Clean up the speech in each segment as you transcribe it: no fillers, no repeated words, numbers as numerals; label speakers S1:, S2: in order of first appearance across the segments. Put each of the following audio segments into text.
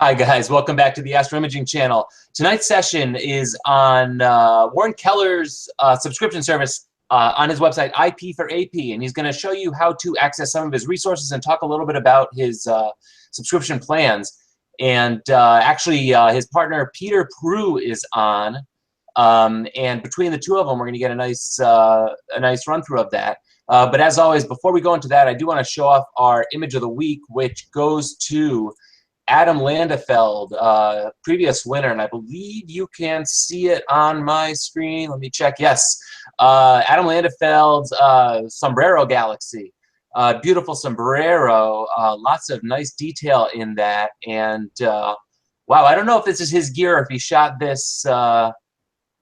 S1: Hi guys, welcome back to the Astro Imaging channel. Tonight's session is on Warren Keller's subscription service on his website, IP for AP, and he's going to show you how to access some of his resources and talk a little bit about his subscription plans. And actually, his partner Peter Prue is on, and between the two of them, we're going to get a nice run through of that. But as always, before we go into that, I do want to show off our image of the week, which goes to Adam Landefeld, previous winner, and I believe you can see it on my screen. Let me check. Yes, Adam Landefeld's Sombrero Galaxy. Beautiful sombrero, lots of nice detail in that, and wow, I don't know if this is his gear or if he shot this via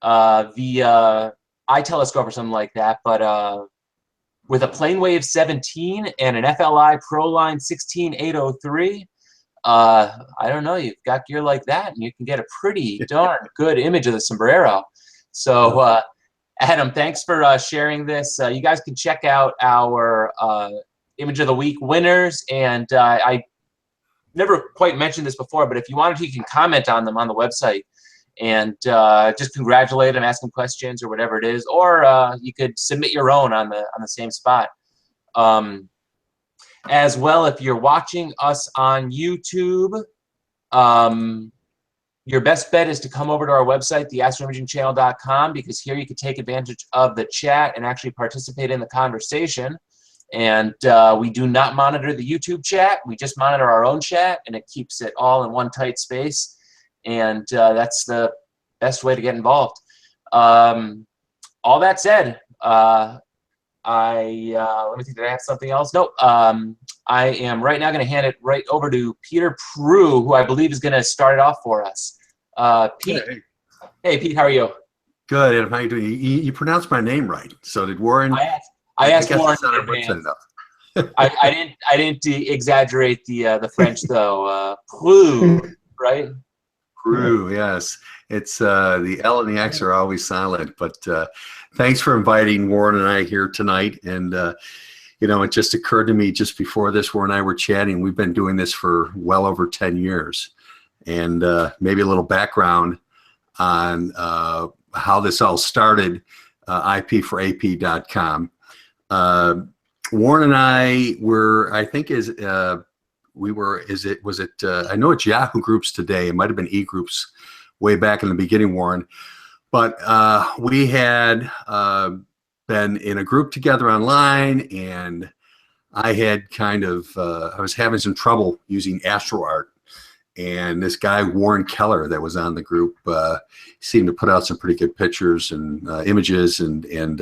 S1: iTelescope or something like that, but with a Planewave 17 and an FLI ProLine 16803. I don't know, you've got gear like that and you can get a pretty darn good image of the sombrero. So Adam, thanks for sharing this. You guys can check out our image of the week winners, and I never quite mentioned this before, but if you wanted to, you can comment on them on the website and just congratulate them, ask them questions or whatever it is, or you could submit your own on the same spot. As well, if you're watching us on YouTube, your best bet is to come over to our website, theastroimagingchannel.com, because here you can take advantage of the chat and actually participate in the conversation. And we do not monitor the YouTube chat. We just monitor our own chat, and it keeps it all in one tight space. And that's the best way to get involved. All that said, let me think, did I have something else? Nope. I am right now going to hand it right over to Peter Prue, who I believe is going to start it off for us. Pete. Hey, Pete, how are you?
S2: Good. Adam, how are you doing? You pronounced my name right. So did Warren?
S1: I asked Warren in advance. I didn't exaggerate the French though. Prue, right?
S2: Prue, yes. It's the L and the X are always silent, but thanks for inviting Warren and I here tonight. And you know, it just occurred to me just before this, Warren and I were chatting. We've been doing this for well over 10 years, and maybe a little background on how this all started. IP4AP.com. Warren and I were, I think, I know it's Yahoo Groups today. It might have been E-Groups way back in the beginning, Warren. But we had been in a group together online, and I had kind of, I was having some trouble using AstroArt. And this guy, Warren Keller, that was on the group, seemed to put out some pretty good pictures and images. And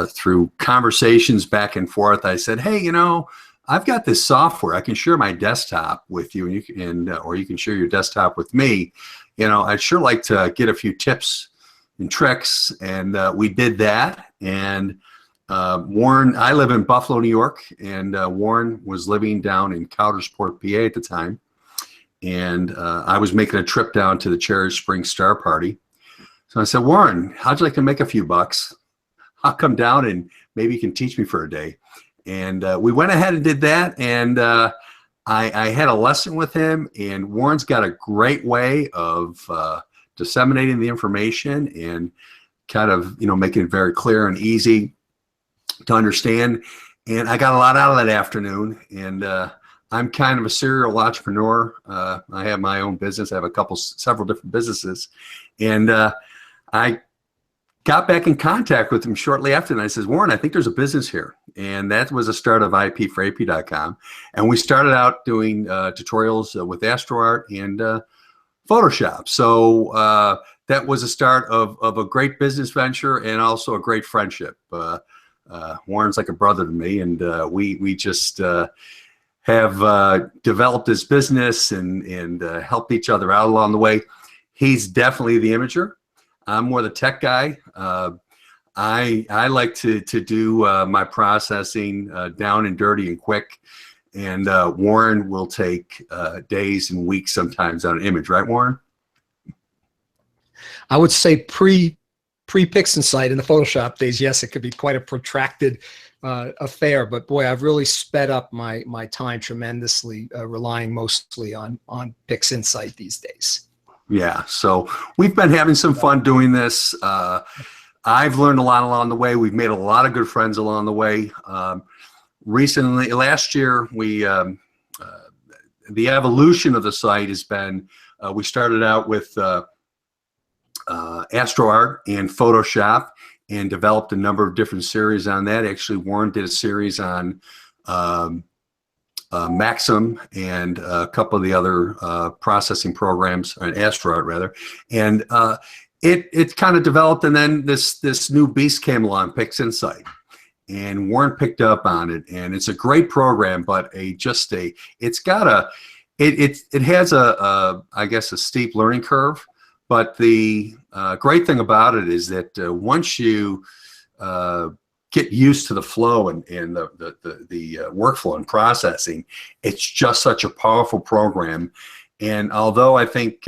S2: through conversations back and forth, I said, hey, you know, I've got this software. I can share my desktop with you, and you can, or you can share your desktop with me. You know, I'd sure like to get a few tips and tricks, and we did that. And Warren, I live in Buffalo, New York, and Warren was living down in Coudersport, PA at the time. And I was making a trip down to the Cherry Springs Star Party. So I said, Warren, how'd you like to make a few bucks? I'll come down and maybe you can teach me for a day. And we went ahead and did that, and I had a lesson with him, and Warren's got a great way of disseminating the information and kind of, you know, making it very clear and easy to understand. And I got a lot out of that afternoon, and I'm kind of a serial entrepreneur. I have my own business. I have several different businesses, and I got back in contact with him shortly after, and I says, Warren, I think there's a business here. And that was the start of IP4AP.com. And we started out doing tutorials with AstroArt and Photoshop. So that was the start of a great business venture and also a great friendship. Warren's like a brother to me, and we just have developed this business and helped each other out along the way. He's definitely the imager. I'm more the tech guy. I like to do my processing down and dirty and quick, and Warren will take days and weeks sometimes on an image, right, Warren?
S3: I would say pre PixInsight in the Photoshop days, yes, it could be quite a protracted affair. But boy, I've really sped up my time tremendously, relying mostly on PixInsight these days.
S2: Yeah, so we've been having some fun doing this. I've learned a lot along the way. We've made a lot of good friends along the way. Recently, last year, the evolution of the site has been, we started out with AstroArt and Photoshop and developed a number of different series on that. Actually, Warren did a series on Maxim and a couple of the other processing programs, or AstroArt rather, and it kind of developed, and then this new beast came along, PixInsight, and Warren picked up on it, and it's a great program, but it has I guess a steep learning curve, but the great thing about it is that once you get used to the flow and the workflow and processing, it's just such a powerful program. And although I think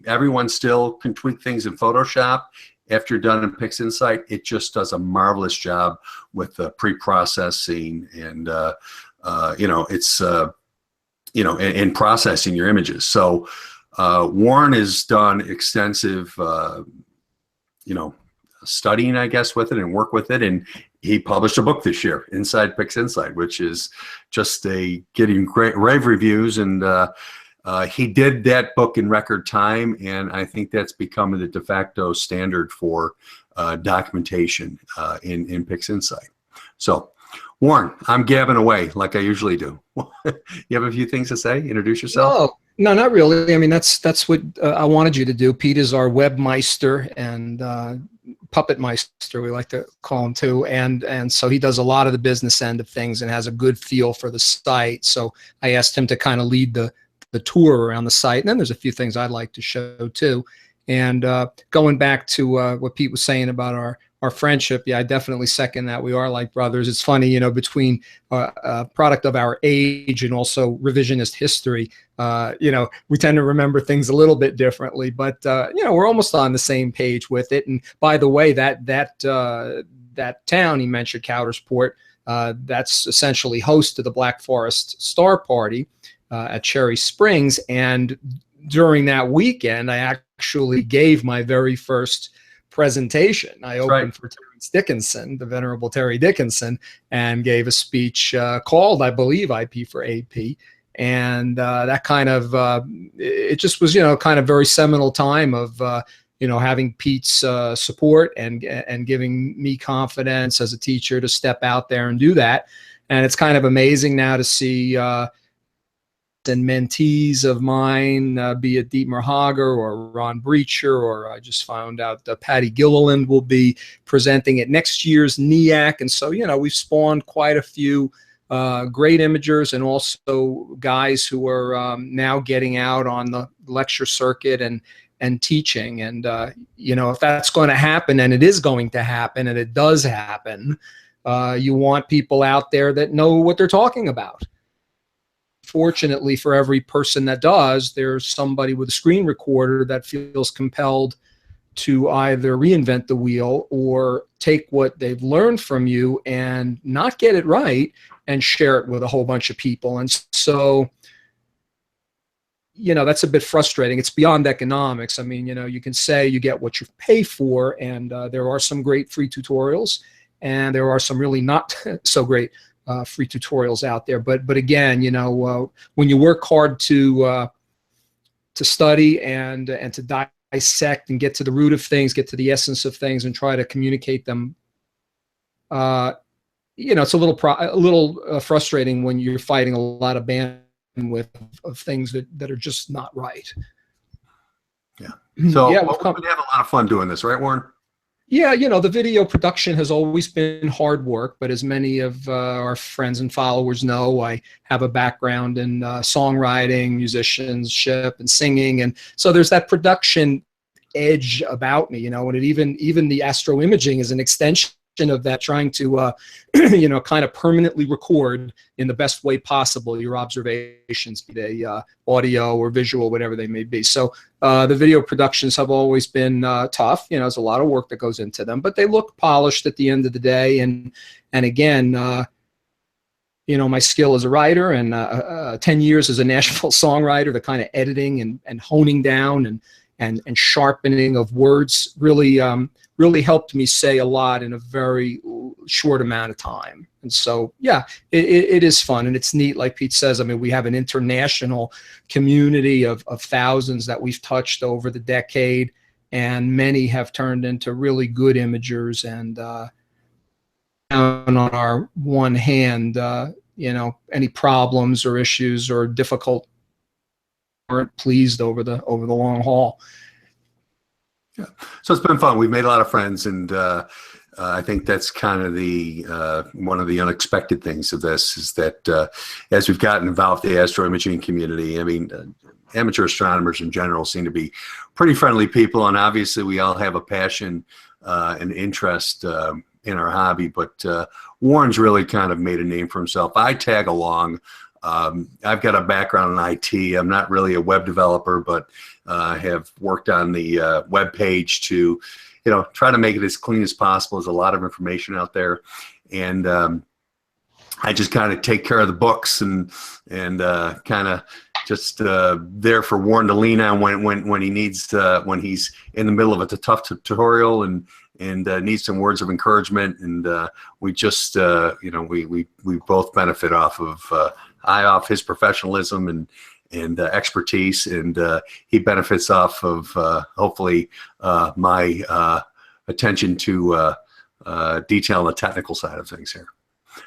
S2: everyone still can tweak things in Photoshop, after you're done in PixInsight, it just does a marvelous job with the pre-processing and and processing your images. So Warren has done extensive studying, I guess, with it and work with it, and he published a book this year, Inside PixInsight, which is just getting great rave reviews, and he did that book in record time, and I think that's becoming the de facto standard for documentation in PixInsight. So, Warren, I'm gabbing away like I usually do. You have a few things to say? Introduce yourself.
S3: No, not really. I mean, that's what I wanted you to do. Pete is our webmeister and puppet meister, we like to call him too, and so he does a lot of the business end of things and has a good feel for the site. So I asked him to kind of lead the tour around the site, and then there's a few things I'd like to show too. And going back to what Pete was saying about our friendship, yeah, I definitely second that. We are like brothers. It's funny, between a product of our age and also revisionist history, we tend to remember things a little bit differently, but we're almost on the same page with it. And by the way, that town he mentioned, Coudersport, that's essentially host to the Black Forest Star Party at Cherry Springs. And during that weekend, I actually gave my very first presentation. I opened for Terrence Dickinson, the Venerable Terry Dickinson, and gave a speech called, I believe, IP for AP. And that kind of, it just was, kind of very seminal time of, having Pete's support and giving me confidence as a teacher to step out there and do that. And it's kind of amazing now to see and mentees of mine, be it Dietmar Hager or Ron Breacher, or I just found out Patty Gilliland will be presenting at next year's NEAC. And so, we've spawned quite a few great imagers, and also guys who are now getting out on the lecture circuit and teaching. And, if that's going to happen, and it is going to happen, and it does happen, you want people out there that know what they're talking about. Fortunately, for every person that does, there's somebody with a screen recorder that feels compelled to either reinvent the wheel or take what they've learned from you and not get it right and share it with a whole bunch of people. And so, that's a bit frustrating. It's beyond economics. I mean, you can say you get what you pay for, and there are some great free tutorials, and there are some really not so great free tutorials out there, but again, when you work hard to study and to dissect and get to the root of things, get to the essence of things, and try to communicate them, it's a little frustrating when you're fighting a lot of bandwidth of things that are just not right.
S2: Yeah. So we're going to have a lot of fun doing this, right, Warren?
S3: Yeah, the video production has always been hard work, but as many of our friends and followers know, I have a background in songwriting, musicianship, and singing, and so there's that production edge about me, and even the astro imaging is an extension of that, trying to, you know, kind of permanently record in the best way possible your observations, be they audio or visual, whatever they may be. So the video productions have always been tough. You know, there's a lot of work that goes into them, but they look polished at the end of the day. And again, you know, my skill as a writer and 10 years as a Nashville songwriter, the kind of editing and honing down and sharpening of words really really helped me say a lot in a very short amount of time. And so, yeah, it is fun and it's neat. Like Pete says, I mean, we have an international community of thousands that we've touched over the decade, and many have turned into really good imagers. And on our one hand, you know, any problems or issues or difficult weren't pleased over the long haul.
S2: Yeah. So it's been fun. We've made a lot of friends, and I think that's kind of the one of the unexpected things of this is that as we've gotten involved in the astroimaging community, I mean, amateur astronomers in general seem to be pretty friendly people, and obviously we all have a passion and interest in our hobby. But Warren's really kind of made a name for himself. I tag along. I've got a background in IT. I'm not really a web developer, but have worked on the web page to, you know, try to make it as clean as possible. There's a lot of information out there, and I just kind of take care of the books and kind of just there for Warren to lean on when he needs when he's in the middle of a tough tutorial and needs some words of encouragement. And we just you know, we both benefit off of off his professionalism and expertise, and he benefits off of hopefully my attention to detail on the technical side of things here.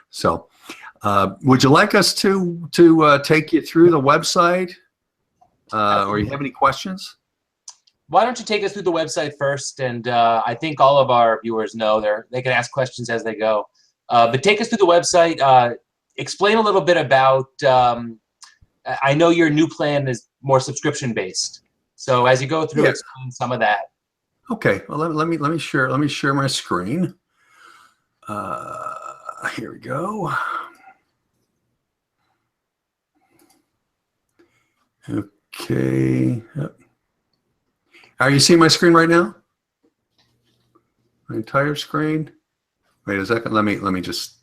S2: So would you like us to take you through the website, or you have any questions?
S1: Why don't you take us through the website first? And I think all of our viewers know they can ask questions as they go. But take us through the website. Explain a little bit about, I know your new plan is more subscription based. So as you go through, yeah, explain some of that.
S2: Okay. Well, let me share my screen. Here we go. Okay. Are you seeing my screen right now? My entire screen? Wait a second. Let me just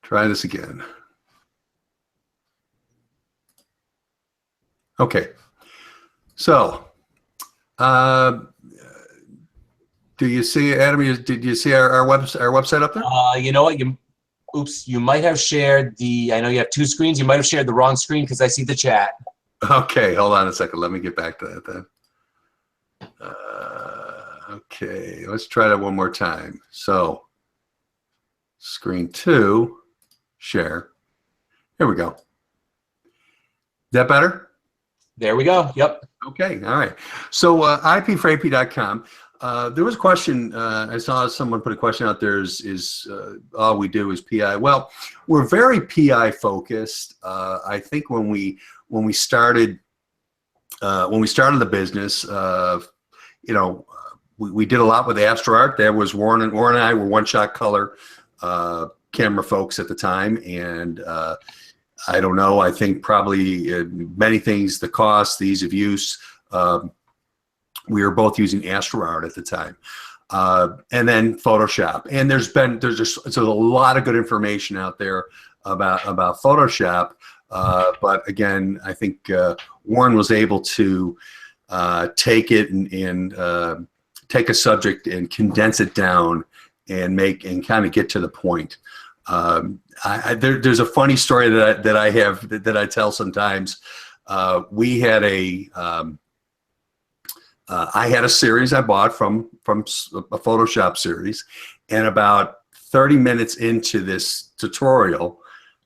S2: try this again. Okay. So, do you see, Adam? Did you see our website up there?
S1: You know what? You might have shared the. I know you have two screens. You might have shared the wrong screen because I see the chat.
S2: Okay, hold on a second. Let me get back to that then. Okay, let's try that one more time. So, screen 2, share. Here we go. Is that better?
S1: There we go. Yep.
S2: Okay. All right. So ipforap.com. There was a question. I saw someone put a question out there. Is all we do is PI? Well, we're very PI focused. I think when we started the business, you know, we did a lot with AstroArt. That was Warren and I were one-shot color camera folks at the time, and I don't know. I think probably many things, the cost, the ease of use. We were both using AstroArt at the time, and then Photoshop. And there's a lot of good information out there about Photoshop. But again, I think Warren was able to take it and take a subject and condense it down and kind of get to the point. There's a funny story that I have that I tell sometimes. We had I had a series I bought from a Photoshop series, and about 30 minutes into this tutorial,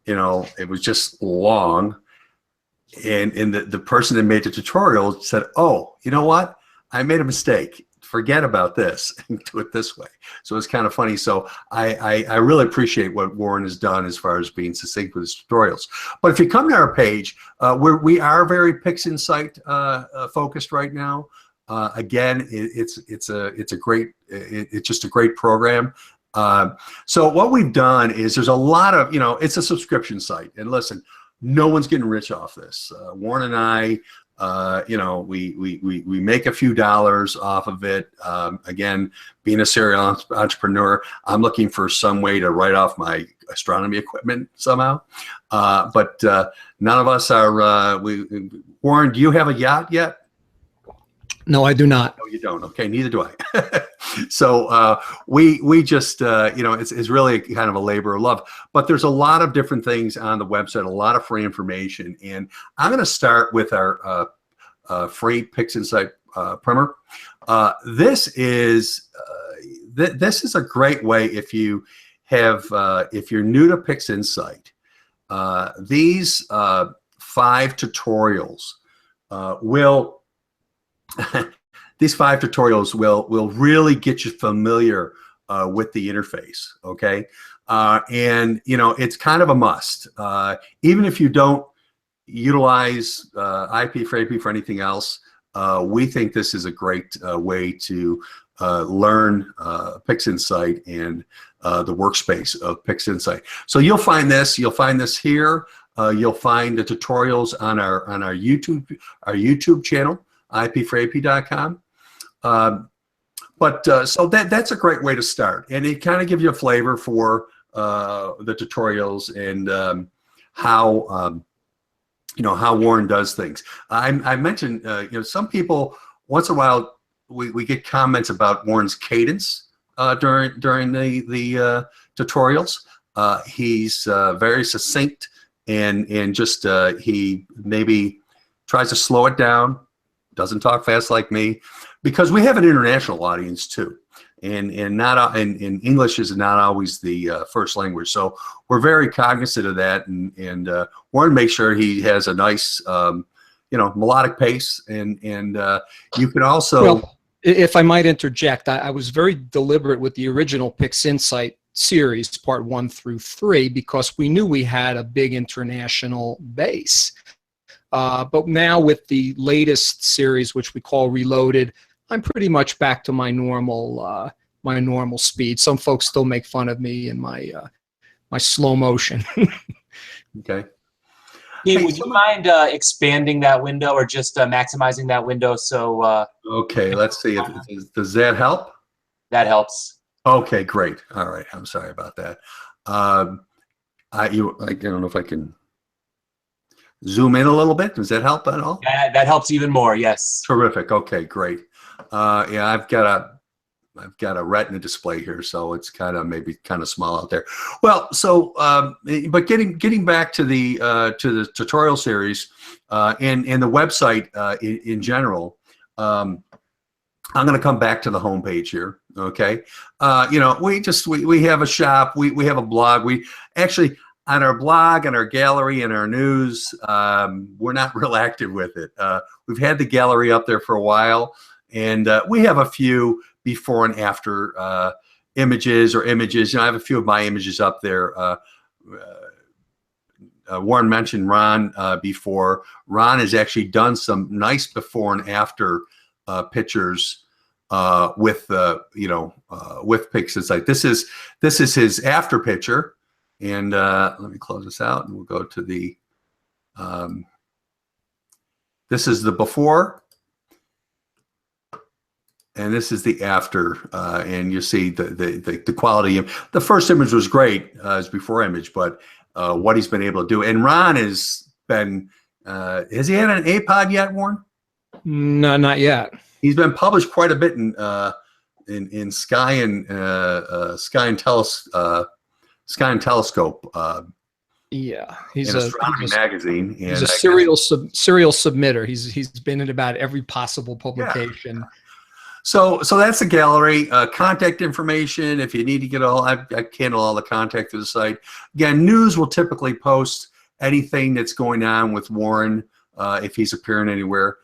S2: you know, it was just long, and the person that made the tutorial said, "Oh, you know what? I made a mistake. Forget about this and do it this way." So it's kind of funny. So I really appreciate what Warren has done as far as being succinct with his tutorials. But if you come to our page, we are very PixInsight focused right now. Again, it's just a great program. So what we've done is there's a lot of, it's a subscription site. And listen, no one's getting rich off this. Warren and I, we make a few dollars off of it. Again, being a serial entrepreneur, I'm looking for some way to write off my astronomy equipment somehow. But none of us are, Warren, do you have a yacht yet?
S3: No, I do not.
S2: No, you don't. Okay, neither do I. So we just, it's really kind of a labor of love. But there's a lot of different things on the website, a lot of free information. And I'm going to start with our free PixInsight primer. This is a great way if you have, if you're new to PixInsight. These 5 tutorials will. These 5 tutorials will really get you familiar with the interface, okay? And it's kind of a must. Even if you don't utilize IP for AP for anything else, we think this is a great way to learn PixInsight and the workspace of PixInsight. So you'll find this here. You'll find the tutorials on our YouTube channel, ipforap.com. So that's a great way to start, and it kind of gives you a flavor for the tutorials and how Warren does things. I mentioned some people once in a while we get comments about Warren's cadence during the tutorials. He's very succinct and just he maybe tries to slow it down. Doesn't talk fast like me, because we have an international audience too, and English is not always the first language. So we're very cognizant of that, and Warren makes sure he has a nice melodic pace, and you can also.
S3: Well, if I might interject, I was very deliberate with the original PixInsight series, part 1 through 3, because we knew we had a big international base. But now with the latest series, which we call Reloaded, I'm pretty much back to my normal speed. Some folks still make fun of me in my my slow motion.
S2: Okay.
S1: Hey, would you mind expanding that window or just maximizing that window? So.
S2: Okay. Let's see. Does that help?
S1: That helps.
S2: Okay. Great. All right. I'm sorry about that. I don't know if I can zoom in a little bit. Does that help at all?
S1: That helps even more. Yes.
S2: Terrific. Okay, great. Yeah, I've got a Retina display here, so it's maybe kind of small out there. Well, so but getting back to the tutorial series and the website in general. I'm going to come back to the home page here. Okay, we have a shop. We have a blog. We actually. On our blog, and our gallery, and our news, we're not real active with it. We've had the gallery up there for a while, and we have a few before and after images. I have a few of my images up there. Warren mentioned Ron before. Ron has actually done some nice before and after pictures with PixInsight. This is his after picture. And let me close this out, and we'll go to the. This is the before, and this is the after, and you see the quality. The first image was great as before image, but what he's been able to do. And Ron has been. Has he had an APOD yet, Warren?
S3: No, not yet.
S2: He's been published quite a bit in Sky and Telescope.
S3: Yeah, he's
S2: an astronomy magazine.
S3: He's a serial submitter. He's been in about every possible publication.
S2: Yeah. So that's the gallery. Contact information if you need to get I handle all the contact through the site. Again, news will typically post anything that's going on with Warren if he's appearing anywhere.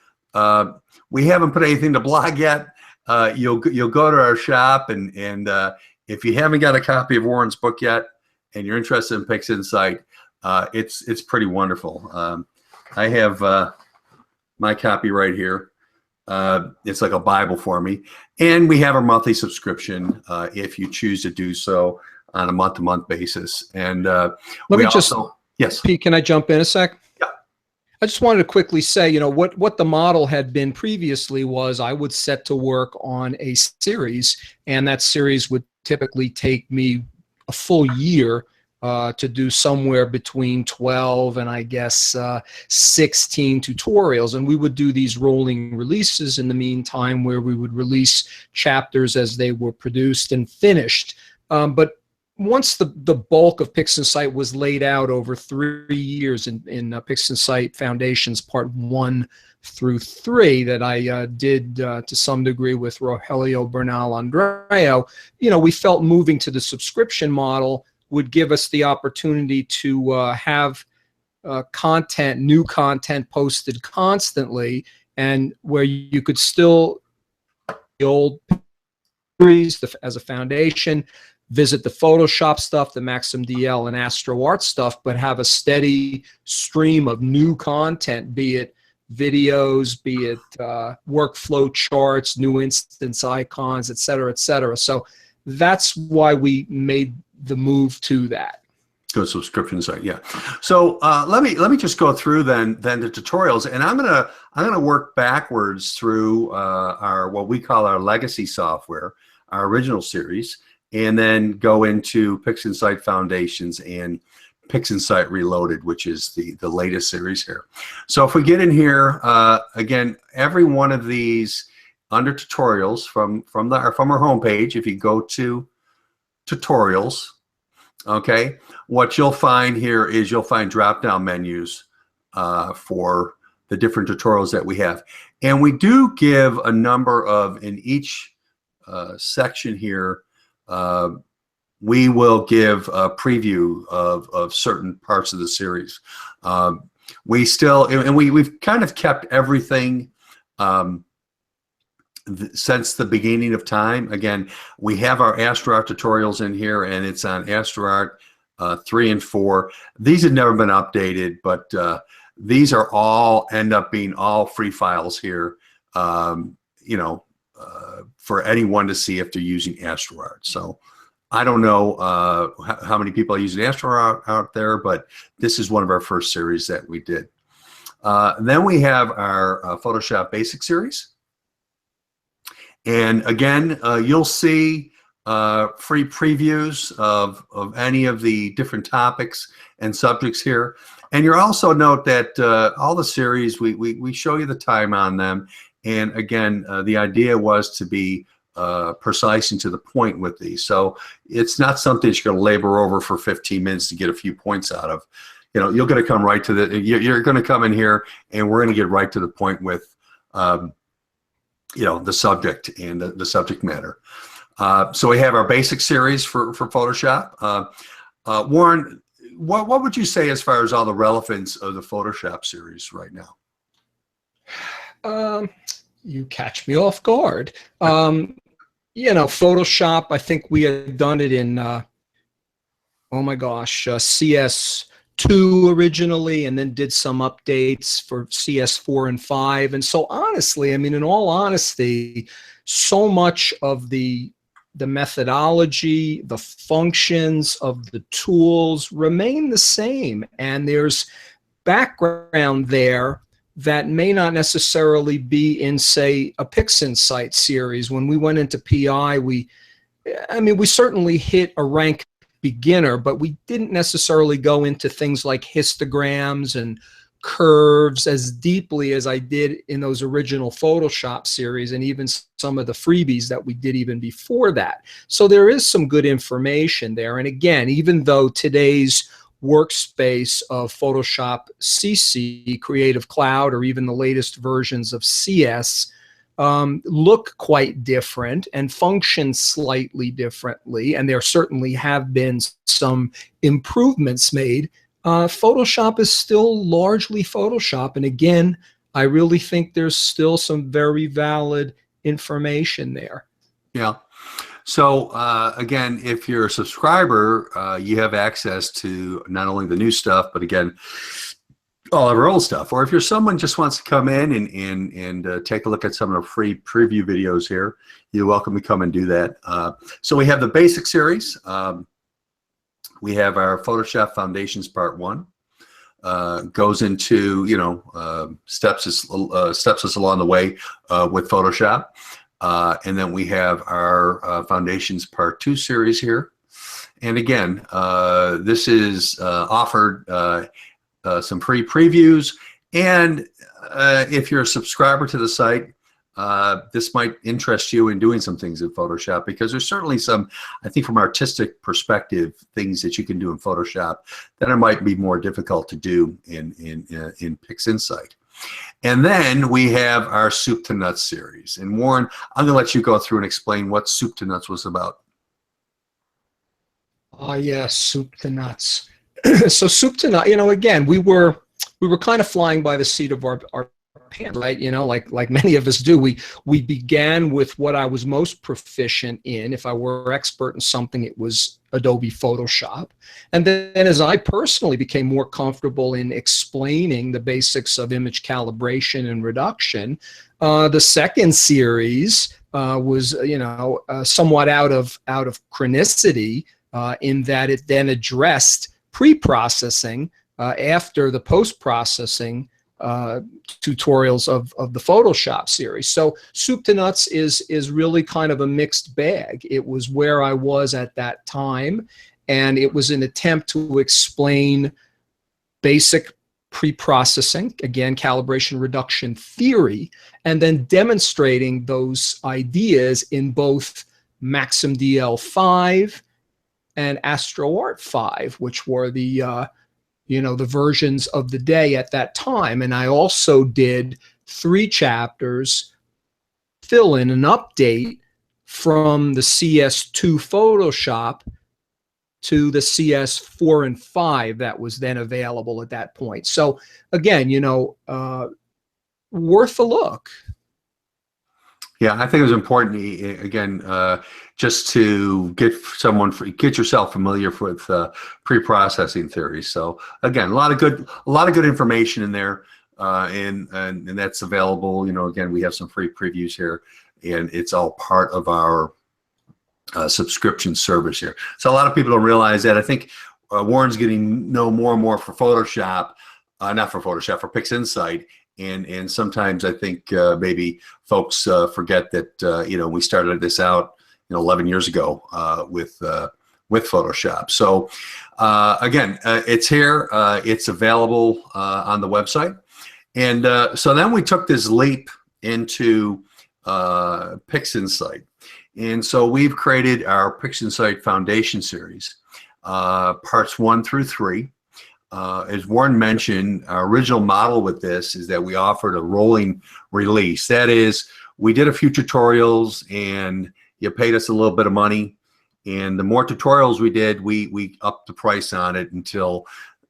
S2: We haven't put anything to blog yet. You'll go to our shop, and if you haven't got a copy of Warren's book yet, and you're interested in PixInsight, it's pretty wonderful. I have my copy right here. It's like a Bible for me. And we have a monthly subscription if you choose to do so on a month-to-month basis. And yes.
S3: Pete, can I jump in a sec?
S2: Yeah.
S3: I just wanted to quickly say, you know, what the model had been previously was I would set to work on a series, and that series would typically take me a full year to do somewhere between 12 and I guess 16 tutorials. And we would do these rolling releases in the meantime, where we would release chapters as they were produced and finished. But once the bulk of PixInsight was laid out over 3 years in PixInsight Foundations Part 1 through 3 that I did to some degree with Rogelio Bernal Andreo, you know, we felt moving to the subscription model would give us the opportunity to have new content posted constantly, and where you could still the old series as a foundation, visit the Photoshop stuff, the Maxim DL and AstroArt stuff, but have a steady stream of new content, be it videos, be it workflow charts, new instance icons, et cetera, et cetera. So that's why we made the move to that.
S2: Go subscription site, yeah. So let me just go through then the tutorials, and I'm gonna work backwards through our what we call our legacy software, our original series, and then go into PixInsight Foundations and PixInsight Reloaded, which is the latest series here. So if we get in here, again, every one of these under tutorials from our homepage, if you go to tutorials, okay, what you'll find here is you'll find drop-down menus for the different tutorials that we have. And we do give a number of, in each section here, we will give a preview of certain parts of the series. We've kind of kept everything since the beginning of time. Again, we have our AstroArt tutorials in here, and it's on AstroArt 3 and 4. These have never been updated, but these are end up being all free files here, you know, for anyone to see if they're using AstroArt. So I don't know how many people are using AstroArt out there, but this is one of our first series that we did. Then we have our Photoshop Basic series. And again, you'll see free previews of any of the different topics and subjects here. And you'll also note that all the series, we show you the time on them. And again, the idea was to be precise and to the point with these. So it's not something you're going to labor over for 15 minutes to get a few points out of. You know, you're going to come right to you're going to come in here, and we're going to get right to the point with you know, the subject and the subject matter. So we have our basic series for Photoshop. Warren, what would you say as far as all the relevance of the Photoshop series right now?
S3: You catch me off guard. You know, Photoshop, I think we had done it in, oh my gosh, CS2 originally, and then did some updates for CS4 and 5. And so honestly, I mean, in all honesty, so much of the methodology, the functions of the tools remain the same. And there's background there that may not necessarily be in, say, a PixInsight series. When we went into PI, we certainly hit a rank beginner, but we didn't necessarily go into things like histograms and curves as deeply as I did in those original Photoshop series, and even some of the freebies that we did even before that. So there is some good information there. And again, even though today's workspace of Photoshop CC, Creative Cloud, or even the latest versions of CS look quite different and function slightly differently, and there certainly have been some improvements made, Photoshop is still largely Photoshop. And again, I really think there's still some very valid information there.
S2: Yeah. So again, if you're a subscriber, you have access to not only the new stuff, but again, all of our old stuff. Or if you're someone just wants to come in and take a look at some of the free preview videos here, you're welcome to come and do that. So we have the basic series. We have our Photoshop Foundations Part 1. Goes into, you know, steps us along the way with Photoshop. And then we have our Foundations Part 2 series here. And again, this is offered some free previews. And if you're a subscriber to the site, this might interest you in doing some things in Photoshop, because there's certainly some, I think from an artistic perspective, things that you can do in Photoshop that it might be more difficult to do in PixInsight. And then we have our Soup to Nuts series. And Warren, I'm going to let you go through and explain what Soup to Nuts was about.
S3: Oh yeah, Soup to Nuts. So Soup to Nuts, you know, again, we were kind of flying by the seat of our pants, right? You know, like many of us do. We began with what I was most proficient in. If I were expert in something, it was Adobe Photoshop. And then as I personally became more comfortable in explaining the basics of image calibration and reduction, the second series was, you know, somewhat out of chronicity, in that it then addressed pre-processing after the post-processing tutorials of the Photoshop series. So Soup to Nuts is really kind of a mixed bag. It was where I was at that time, and it was an attempt to explain basic pre-processing, again, calibration reduction theory, and then demonstrating those ideas in both Maxim DL5 and AstroArt 5, which were the you know, the versions of the day at that time. And I also did 3 chapters, fill in an update from the CS2 Photoshop to the CS4 and 5 that was then available at that point. So again, you know, worth a look.
S2: Yeah, I think it was important, again, just to get yourself familiar with pre-processing theory. So again, a lot of good information in there, and that's available. You know, again, we have some free previews here, and it's all part of our subscription service here. So a lot of people don't realize that. I think Warren's getting to know more and more for Photoshop, not for Photoshop, for PixInsight. And sometimes I think maybe folks forget that you know, we started this out, you know, 11 years ago with Photoshop. So again, it's here. It's available on the website. And so then we took this leap into PixInsight. And so we've created our PixInsight Foundation series, parts 1 through 3. As Warren mentioned, our original model with this is that we offered a rolling release. That is, we did a few tutorials and you paid us a little bit of money. And the more tutorials we did, we upped the price on it until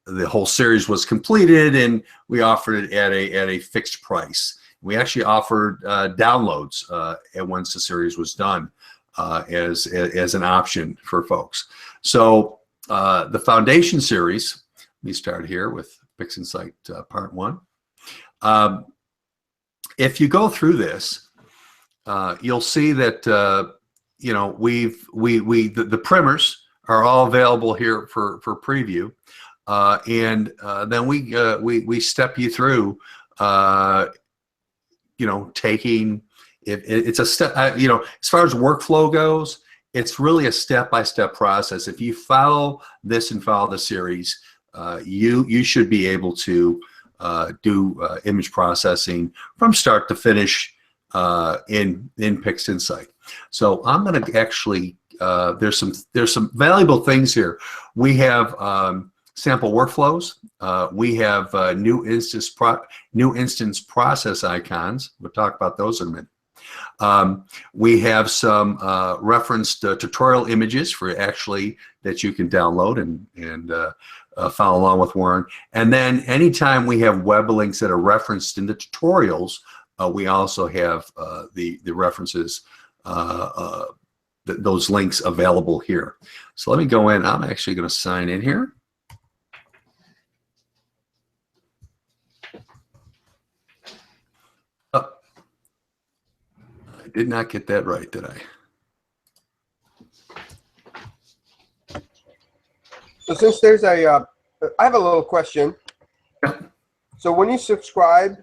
S2: the whole series was completed, and we offered it at a fixed price. We actually offered downloads once the series was done as an option for folks. So the Foundation series, let me start here with PixInsight Part 1. If you go through this, you'll see that you know, the primers are all available here for preview, and then we step you through, you know, taking it's a step. You know, as far as workflow goes, it's really a step-by-step process. If you follow this and follow the series, you should be able to do image processing from start to finish in PixInsight. So I'm going to actually there's some valuable things here. We have sample workflows. We have new instance process icons. We'll talk about those in a minute. We have some referenced tutorial images for actually that you can download and follow along with Warren. And then anytime we have web links that are referenced in the tutorials, we also have the references, those links available here. So let me go in. I'm actually going to sign in here. did not get that right, did I?
S4: So since there's I have a little question.
S2: Yeah.
S4: So when you subscribe,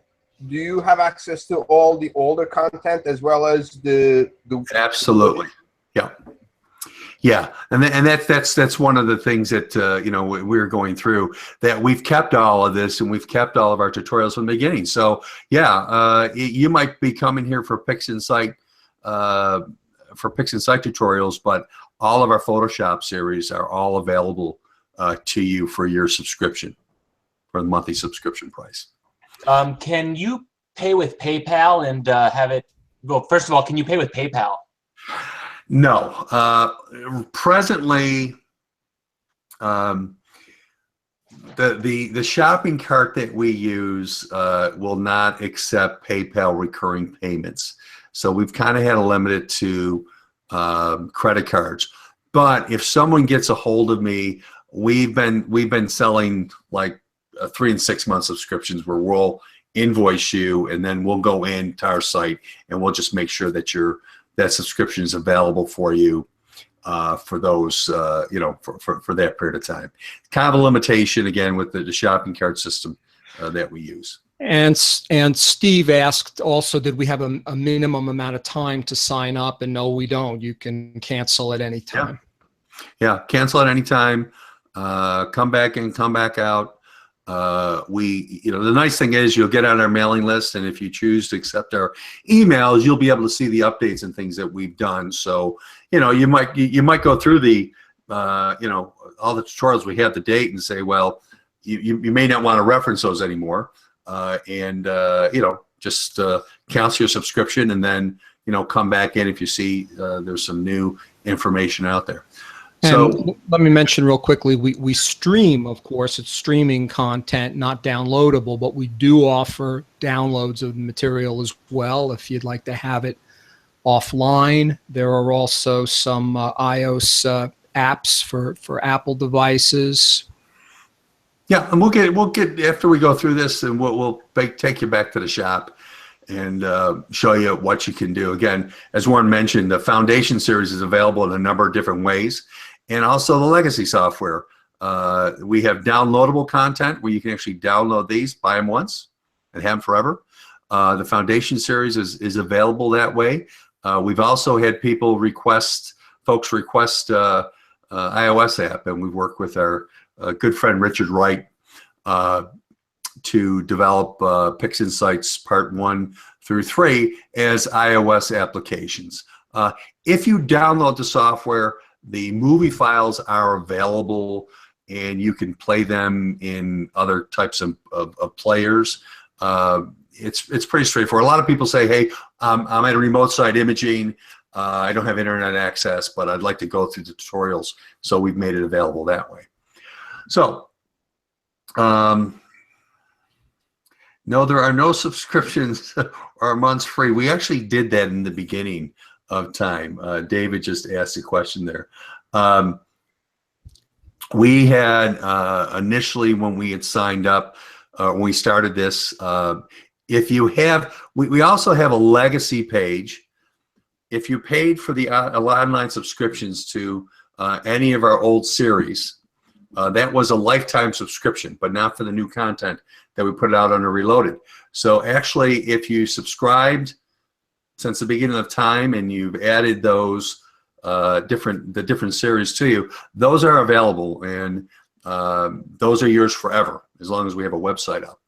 S4: do you have access to all the older content as well as the
S2: Absolutely. Yeah. Yeah, and that's one of the things that you know, we're going through, that we've kept all of this and we've kept all of our tutorials from the beginning. So yeah, you might be coming here for PixInsight tutorials, but all of our Photoshop series are all available to you for your subscription, for the monthly subscription price.
S1: Can you pay with PayPal and have it? Well, first of all, can you pay with PayPal?
S2: No, presently, the shopping cart that we use will not accept PayPal recurring payments. So we've kind of had to limit it to credit cards. But if someone gets a hold of me, we've been selling like 3 and 6 month subscriptions where we'll invoice you and then we'll go into our site and we'll just make sure that that subscription is available for you for those, you know, for that period of time. Kind of a limitation again with the shopping cart system that we use.
S3: And Steve asked also, did we have a minimum amount of time to sign up? And no, we don't. You can cancel at any time.
S2: Yeah, cancel at any time. Come back in, come back out. You know, the nice thing is you'll get on our mailing list, and if you choose to accept our emails, you'll be able to see the updates and things that we've done. So, you know, you might go through the, you know, all the tutorials we have to date and say, well, you may not want to reference those anymore, and you know, just cancel your subscription and then, you know, come back in if you see there's some new information out there. So
S3: and let me mention real quickly, we stream, of course, it's streaming content, not downloadable, but we do offer downloads of the material as well if you'd like to have it offline. There are also some iOS apps for Apple devices.
S2: yeah, and we'll get after we go through this, and we'll take you back to the shop and show you what you can do. Again, as Warren mentioned, the Foundation series is available in a number of different ways. And also the legacy software. We have downloadable content where you can actually download these, buy them once, and have them forever. The Foundation series is available that way. We've also had folks request iOS app, and we've worked with our good friend Richard Wright to develop PixInsights Part 1 through 3 as iOS applications. If you download the software, the movie files are available, and you can play them in other types of players. It's pretty straightforward. A lot of people say, hey, I'm at a remote site imaging. I don't have internet access, but I'd like to go through the tutorials. So we've made it available that way. So, no, there are no subscriptions or months free. We actually did that in the beginning of time. David just asked a question there. We had initially, when we had signed up, when we started this, if you have, we also have a legacy page. If you paid for the online subscriptions to any of our old series, that was a lifetime subscription, but not for the new content that we put out under Reloaded. So actually, if you subscribed since the beginning of time and you've added those different series to you, those are available, and those are yours forever as long as we have a website up.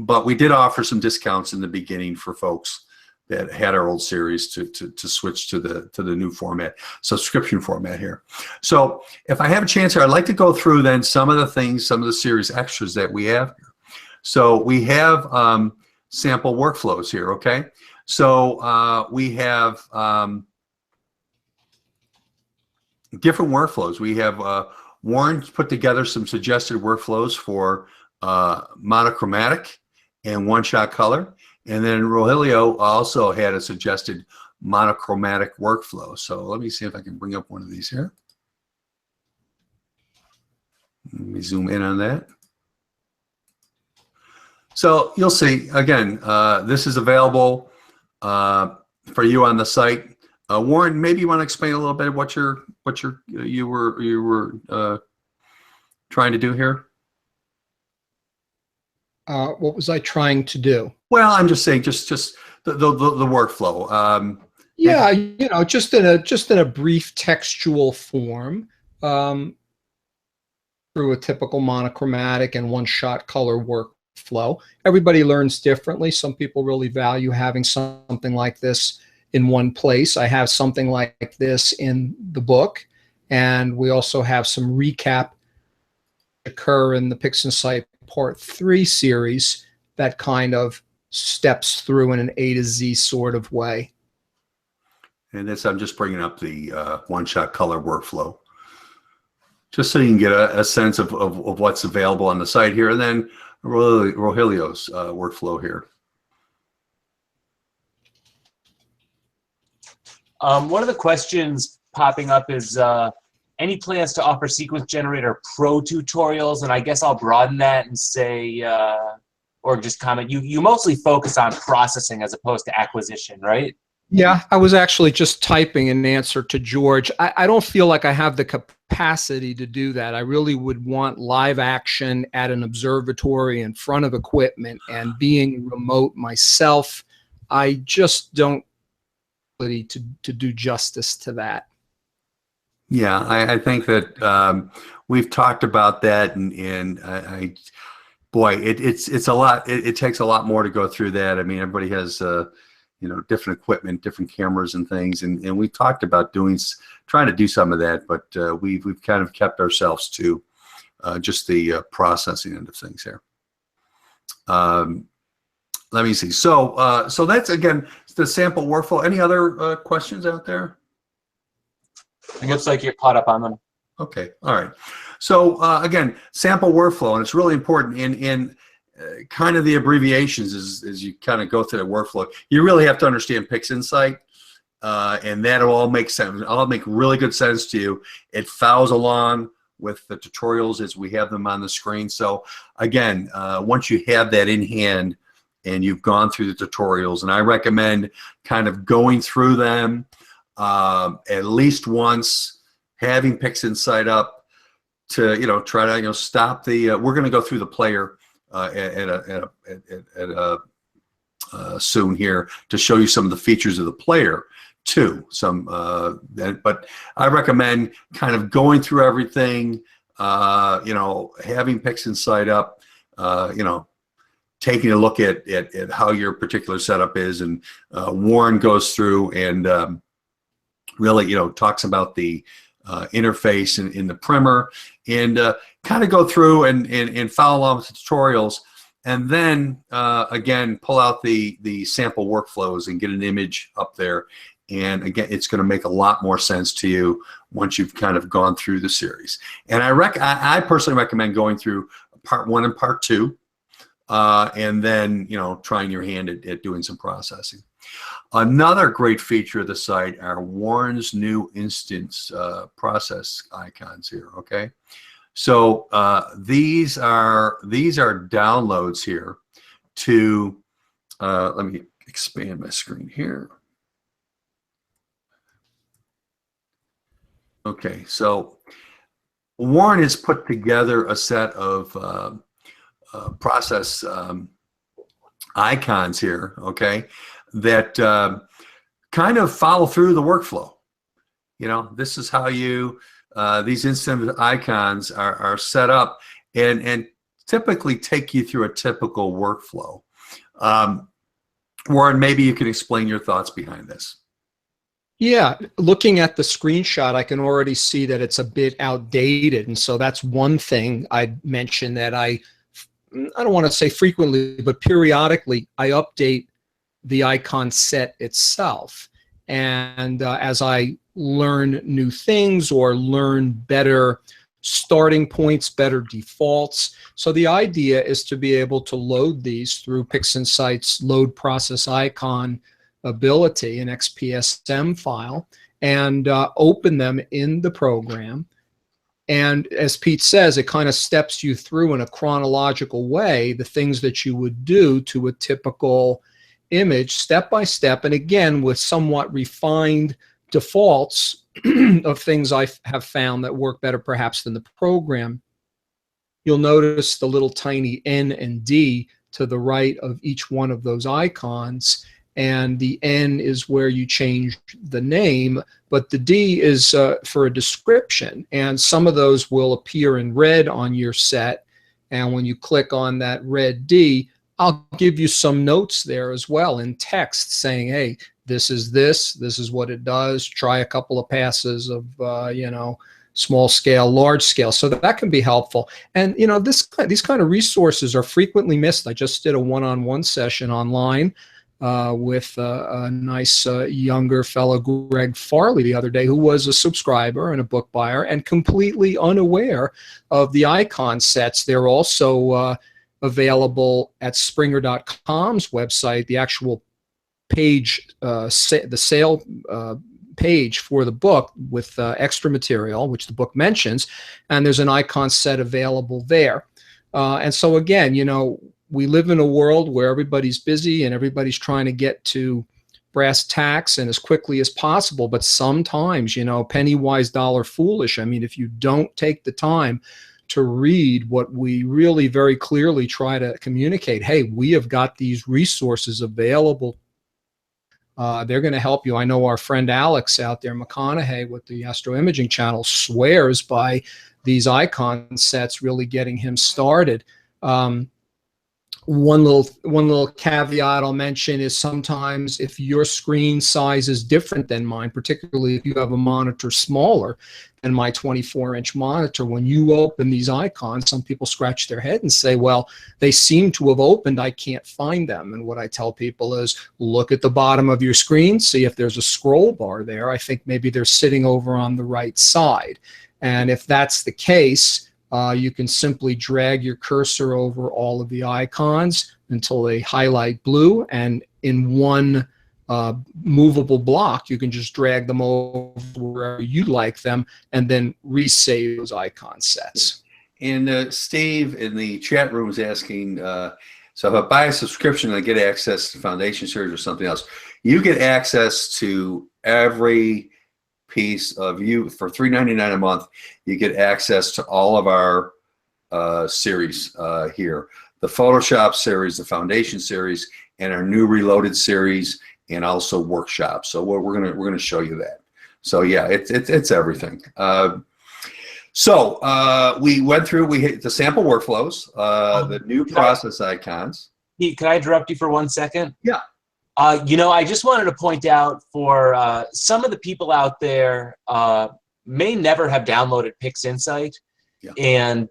S2: But we did offer some discounts in the beginning for folks that had our old series to switch to the new format, subscription format here. So if I have a chance here, I'd like to go through then some of the things, some of the series extras that we have here. So we have sample workflows here, okay? So we have different workflows. We have Warren put together some suggested workflows for monochromatic and one-shot color. And then Rogelio also had a suggested monochromatic workflow. So let me see if I can bring up one of these here. Let me zoom in on that. So you'll see, again, this is available for you on the site. Warren, maybe you want to explain a little bit what you were trying to do here.
S3: What was I trying to do?
S2: Well, I'm just saying, just the workflow.
S3: Yeah, you know, just in a brief textual form, through a typical monochromatic and one-shot color workflow. Everybody learns differently. Some people really value having something like this in one place. I have something like this in the book, and we also have some recap occur in the PixInsight Part 3 series that kind of steps through in an A to Z sort of way.
S2: And this, I'm just bringing up the one-shot color workflow, just so you can get a sense of what's available on the site here, and then Rogelio's workflow here.
S1: One of the questions popping up is any plans to offer Sequence Generator Pro tutorials? And I guess I'll broaden that and say, or just comment, you mostly focus on processing as opposed to acquisition, right?
S3: Yeah, I was actually just typing an answer to George. I don't feel like I have the capacity to do that. I really would want live action at an observatory in front of equipment, and being remote myself, I just don't ability to do justice to that.
S2: Yeah, I think that we've talked about that, and boy, it's a lot. It takes a lot more to go through that. I mean, everybody has you know, different equipment, different cameras and things, and we talked about trying to do some of that, but we've kind of kept ourselves to just the processing end of things here. Let me see. So so that's, again, the sample workflow. Any other questions out there?
S1: It looks like you're caught up on them.
S2: Okay, all right. So again, sample workflow, and it's really important in kind of the abbreviations as you kind of go through the workflow. You really have to understand PixInsight, and that'll all make sense. All make really good sense to you. It follows along with the tutorials as we have them on the screen. So again, once you have that in hand and you've gone through the tutorials, and I recommend kind of going through them at least once, having PixInsight up to, you know, try to, you know, stop the, we're going to go through the player soon here to show you some of the features of the player too. But I recommend kind of going through everything, you know, having PixInsight up, you know, taking a look at how your particular setup is, and Warren goes through and really, you know, talks about the interface in the primer, and kind of go through and follow along with the tutorials, and then again pull out the sample workflows and get an image up there. And again, it's going to make a lot more sense to you once you've kind of gone through the series. And I personally recommend going through part 1 and part 2, and then, you know, trying your hand at doing some processing. Another great feature of the site are Warren's new instance process icons here. Okay, so these are downloads here to. Let me expand my screen here. Okay, so Warren has put together a set of process icons here. Okay, that kind of follow through the workflow. You know, this is how you these instant icons are set up and typically take you through a typical workflow. Warren, maybe you can explain your thoughts behind this.
S3: Yeah, looking at the screenshot, I can already see that it's a bit outdated, and so that's one thing I'd mention, that I don't want to say frequently, but periodically I update the icon set itself. And as I learn new things or learn better starting points, better defaults. So the idea is to be able to load these through PixInsight's load process icon ability, an XPSM file, and open them in the program. And as Pete says, it kind of steps you through in a chronological way the things that you would do to a typical image step by step, and again with somewhat refined defaults of things I have found that work better perhaps than the program. You'll notice the little tiny N and D to the right of each one of those icons, and the N is where you change the name, but the D is for a description, and some of those will appear in red on your set, and when you click on that red D, I'll give you some notes there as well in text saying, hey, this is what it does, try a couple of passes of, small scale, large scale. So that can be helpful. And, these kind of resources are frequently missed. I just did a one-on-one session online with a nice younger fellow, Greg Farley, the other day, who was a subscriber and a book buyer and completely unaware of the icon sets. They're also available at Springer.com's website, the actual page, the sale page for the book with extra material, which the book mentions, and there's an icon set available there. And so again, we live in a world where everybody's busy and everybody's trying to get to brass tacks and as quickly as possible, but sometimes, penny wise, dollar foolish. I mean, if you don't take the time to read what we really very clearly try to communicate, hey, we have got these resources available. They're going to help you. I know our friend Alex out there, McConaughey, with the Astro Imaging channel, swears by these icon sets really getting him started. One little caveat I'll mention is sometimes if your screen size is different than mine, particularly if you have a monitor smaller than my 24-inch monitor, when you open these icons, some people scratch their head and say, well, they seem to have opened, I can't find them. And what I tell people is look at the bottom of your screen, see if there's a scroll bar there. I think maybe they're sitting over on the right side. And if that's the case, you can simply drag your cursor over all of the icons until they highlight blue, and in one movable block, you can just drag them over wherever you like them and then resave those icon sets.
S2: And Steve in the chat room is asking, so if I buy a subscription and I get access to Foundation Series or something else, you get access to every piece of you for $3.99 a month. You get access to all of our series here, the Photoshop series, the Foundation series, and our new Reloaded series, and also workshops. So we're gonna show you that. So yeah, it's everything. So we went through, we hit the sample workflows, the new process icons.
S1: Pete, can I interrupt you for 1 second?
S2: Yeah.
S1: I just wanted to point out for some of the people out there may never have downloaded PixInsight,
S2: yeah.
S1: And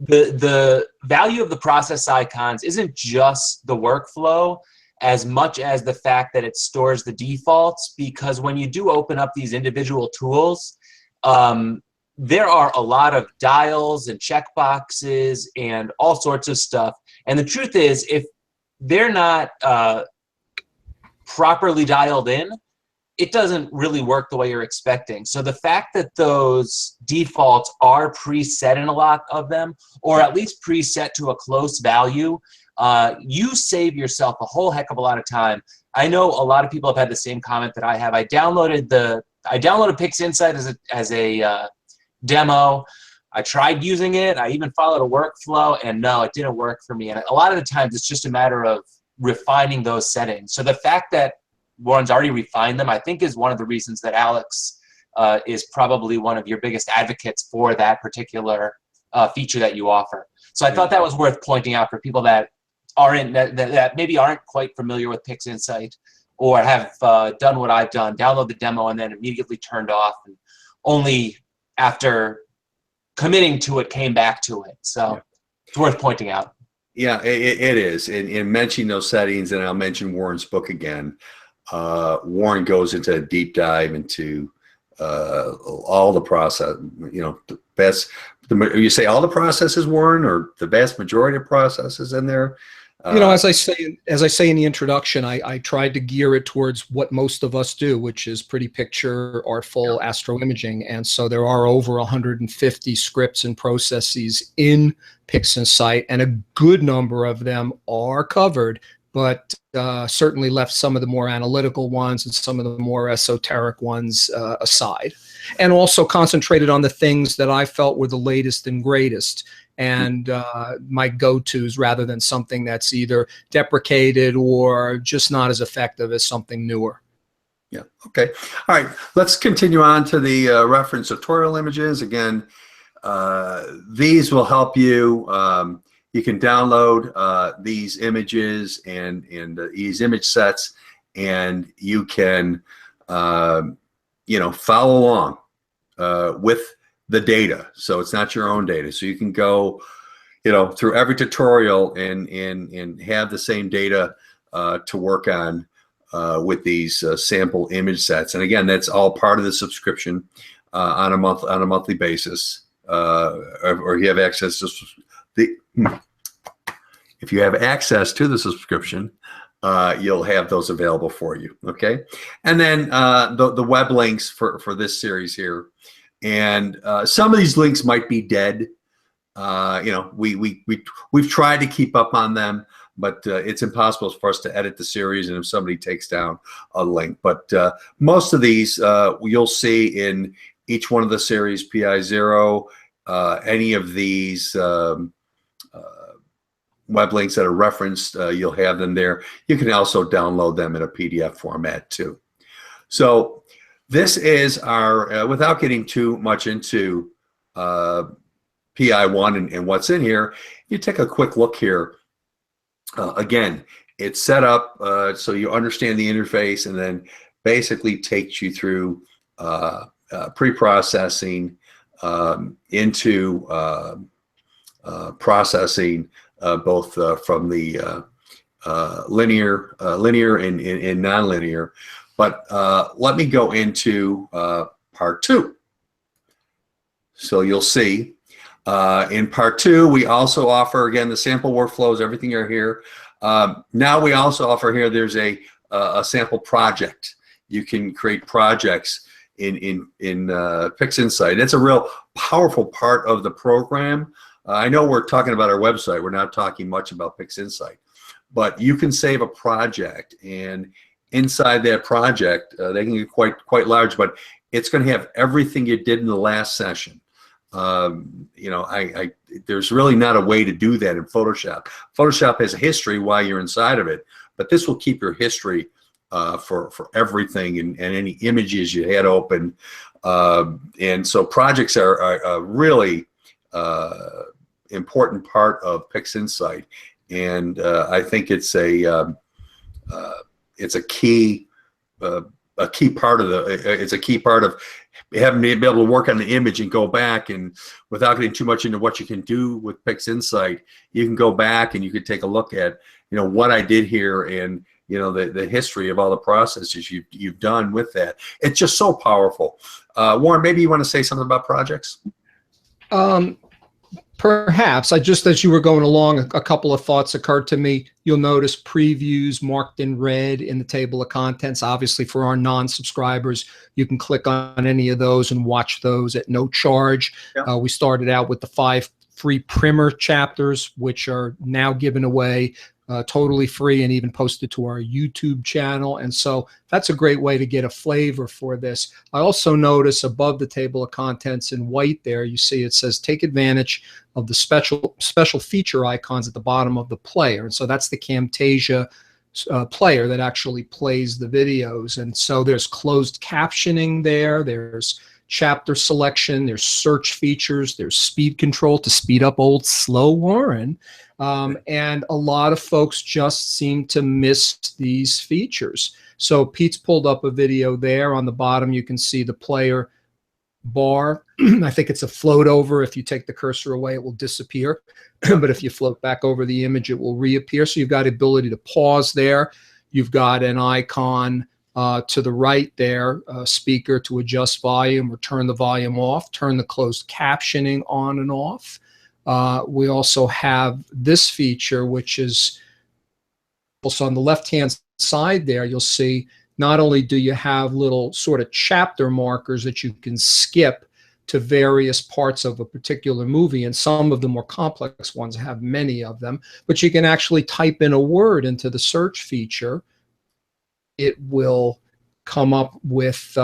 S1: the value of the process icons isn't just the workflow as much as the fact that it stores the defaults, because when you do open up these individual tools, there are a lot of dials and checkboxes and all sorts of stuff. And the truth is, if they're not properly dialed in, it doesn't really work the way you're expecting. So the fact that those defaults are preset in a lot of them, or at least preset to a close value, you save yourself a whole heck of a lot of time. I know a lot of people have had the same comment that I have. I downloaded PixInsight as a demo. I tried using it. I even followed a workflow, and no, it didn't work for me. And a lot of the times, it's just a matter of refining those settings. So the fact that Warren's already refined them, I think, is one of the reasons that Alex is probably one of your biggest advocates for that particular feature that you offer. So I thought that was worth pointing out for people that that maybe aren't quite familiar with PixInsight, or have done what I've done, download the demo and then immediately turned off, and only after committing to it came back to it. So it's worth pointing out.
S2: Yeah, it is. In mentioning those settings, and I'll mention Warren's book again. Warren goes into a deep dive into all the process. The best. You say all the processes, Warren, or the vast majority of processes in there.
S3: As I say in the introduction, I tried to gear it towards what most of us do, which is pretty picture, artful astro imaging. And so there are over 150 scripts and processes in PixInsight, and a good number of them are covered but certainly left some of the more analytical ones and some of the more esoteric ones aside, and also concentrated on the things that I felt were the latest and greatest and my go-tos, rather than something that's either deprecated or just not as effective as something newer.
S2: Yeah. Okay. All right. Let's continue on to the reference tutorial images. Again, these will help you. You can download these images and these image sets, and you can follow along with the data. So it's not your own data. So you can go through every tutorial and have the same data to work on with these sample image sets. And again, that's all part of the subscription on a monthly basis, or you have access to if you have access to the subscription, you'll have those available for you. Okay, and then the web links for this series here, and some of these links might be dead. We've tried to keep up on them, but it's impossible for us to edit the series and if somebody takes down a link. But most of these you'll see in each one of the series, PI0, any of these web links that are referenced, you'll have them there. You can also download them in a PDF format too. So this is our, without getting too much into PI1 and what's in here, you take a quick look here. Again, it's set up so you understand the interface, and then basically takes you through pre-processing into processing both from the linear and nonlinear. But let me go into part 2. So you'll see in part 2, we also offer, again, the sample workflows, everything are here. Now we also offer here, there's a sample project. You can create projects in PixInsight. It's a real powerful part of the program. I know we're talking about our website. We're not talking much about PixInsight, but you can save a project, and inside that project, they can get quite large, but it's going to have everything you did in the last session. There's really not a way to do that in Photoshop. Photoshop has a history while you're inside of it, but this will keep your history for everything and any images you had open. And so projects are a really important part of PixInsight, and I think it's a key part of having to be able to work on the image and go back, and without getting too much into what you can do with PixInsight, you can go back and you can take a look at what I did here, and the history of all the processes you've done with that. It's just so powerful. Warren, maybe you want to say something about projects?
S3: Perhaps. Just as you were going along, a couple of thoughts occurred to me. You'll notice previews marked in red in the table of contents. Obviously, for our non-subscribers, you can click on any of those and watch those at no charge. Yeah. We started out with the 5 free primer chapters, which are now given away totally free and even posted to our YouTube channel. And so that's a great way to get a flavor for this. I also notice above the table of contents in white there, you see it says take advantage of the special feature icons at the bottom of the player. And so that's the Camtasia player that actually plays the videos. And so there's closed captioning there. There's chapter selection, there's search features, there's speed control to speed up old slow Warren. And a lot of folks just seem to miss these features. So Pete's pulled up a video there. On the bottom, you can see the player bar. I think it's a float over. If you take the cursor away, it will disappear. But if you float back over the image, it will reappear. So you've got the ability to pause there. You've got an icon to the right there, a speaker to adjust volume or turn the volume off, turn the closed captioning on and off. We also have this feature, which is also on the left-hand side there. You'll see not only do you have little sort of chapter markers that you can skip to various parts of a particular movie, and some of the more complex ones have many of them. But you can actually type in a word into the search feature. It will come up with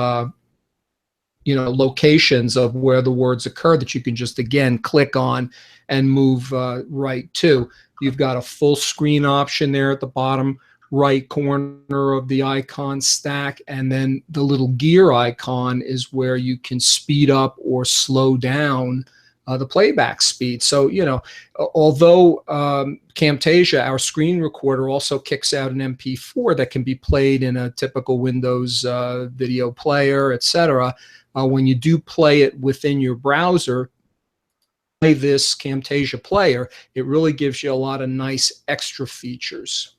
S3: locations of where the words occur that you can just, again, click on and move right to. You've got a full screen option there at the bottom right corner of the icon stack, and then the little gear icon is where you can speed up or slow down the playback speed. So, although Camtasia, our screen recorder, also kicks out an MP4 that can be played in a typical Windows video player, etc., when you do play it within your browser, play this Camtasia player, it really gives you a lot of nice extra features.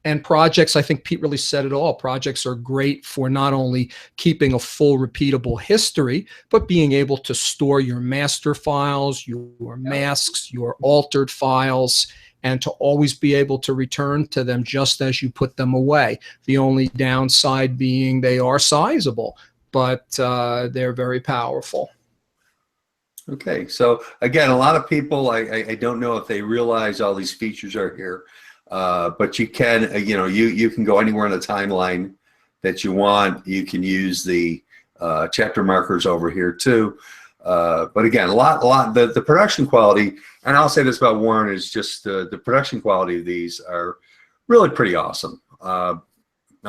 S3: And projects, I think Pete really said it all. Projects are great for not only keeping a full repeatable history, but being able to store your master files, your masks, your altered files, and to always be able to return to them just as you put them away. The only downside being they are sizable, but they're very powerful.
S2: Okay, so again, a lot of people, I don't know if they realize all these features are here. But you can, you can go anywhere in the timeline that you want. You can use the chapter markers over here too. But again, the production quality, and I'll say this about Warren, is just the production quality of these are really pretty awesome. I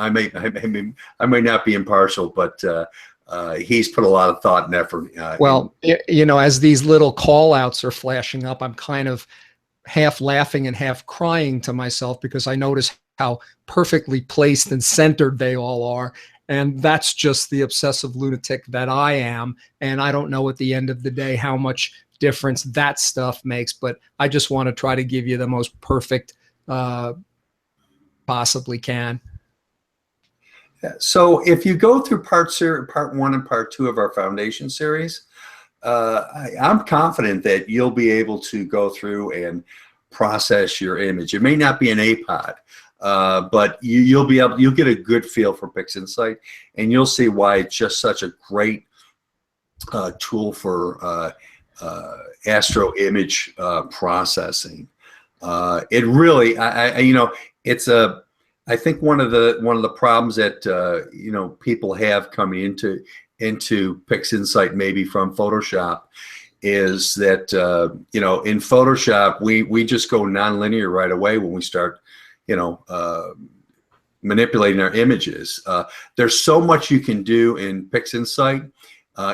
S2: may not be impartial, but he's put a lot of thought and effort.
S3: Well, as these little call outs are flashing up, I'm kind of half laughing and half crying to myself because I notice how perfectly placed and centered they all are. And that's just the obsessive lunatic that I am. And I don't know at the end of the day how much difference that stuff makes, but I just want to try to give you the most perfect possibly can.
S2: So if you go through part 1 and part 2 of our foundation series, I'm confident that you'll be able to go through and process your image. It may not be an APOD, but you'll get a good feel for PixInsight, and you'll see why it's just such a great tool for astro image processing. It really, I think one of the problems that people have coming into PixInsight, maybe from Photoshop, is that in Photoshop we just go nonlinear right away when we start manipulating our images. There's so much you can do in PixInsight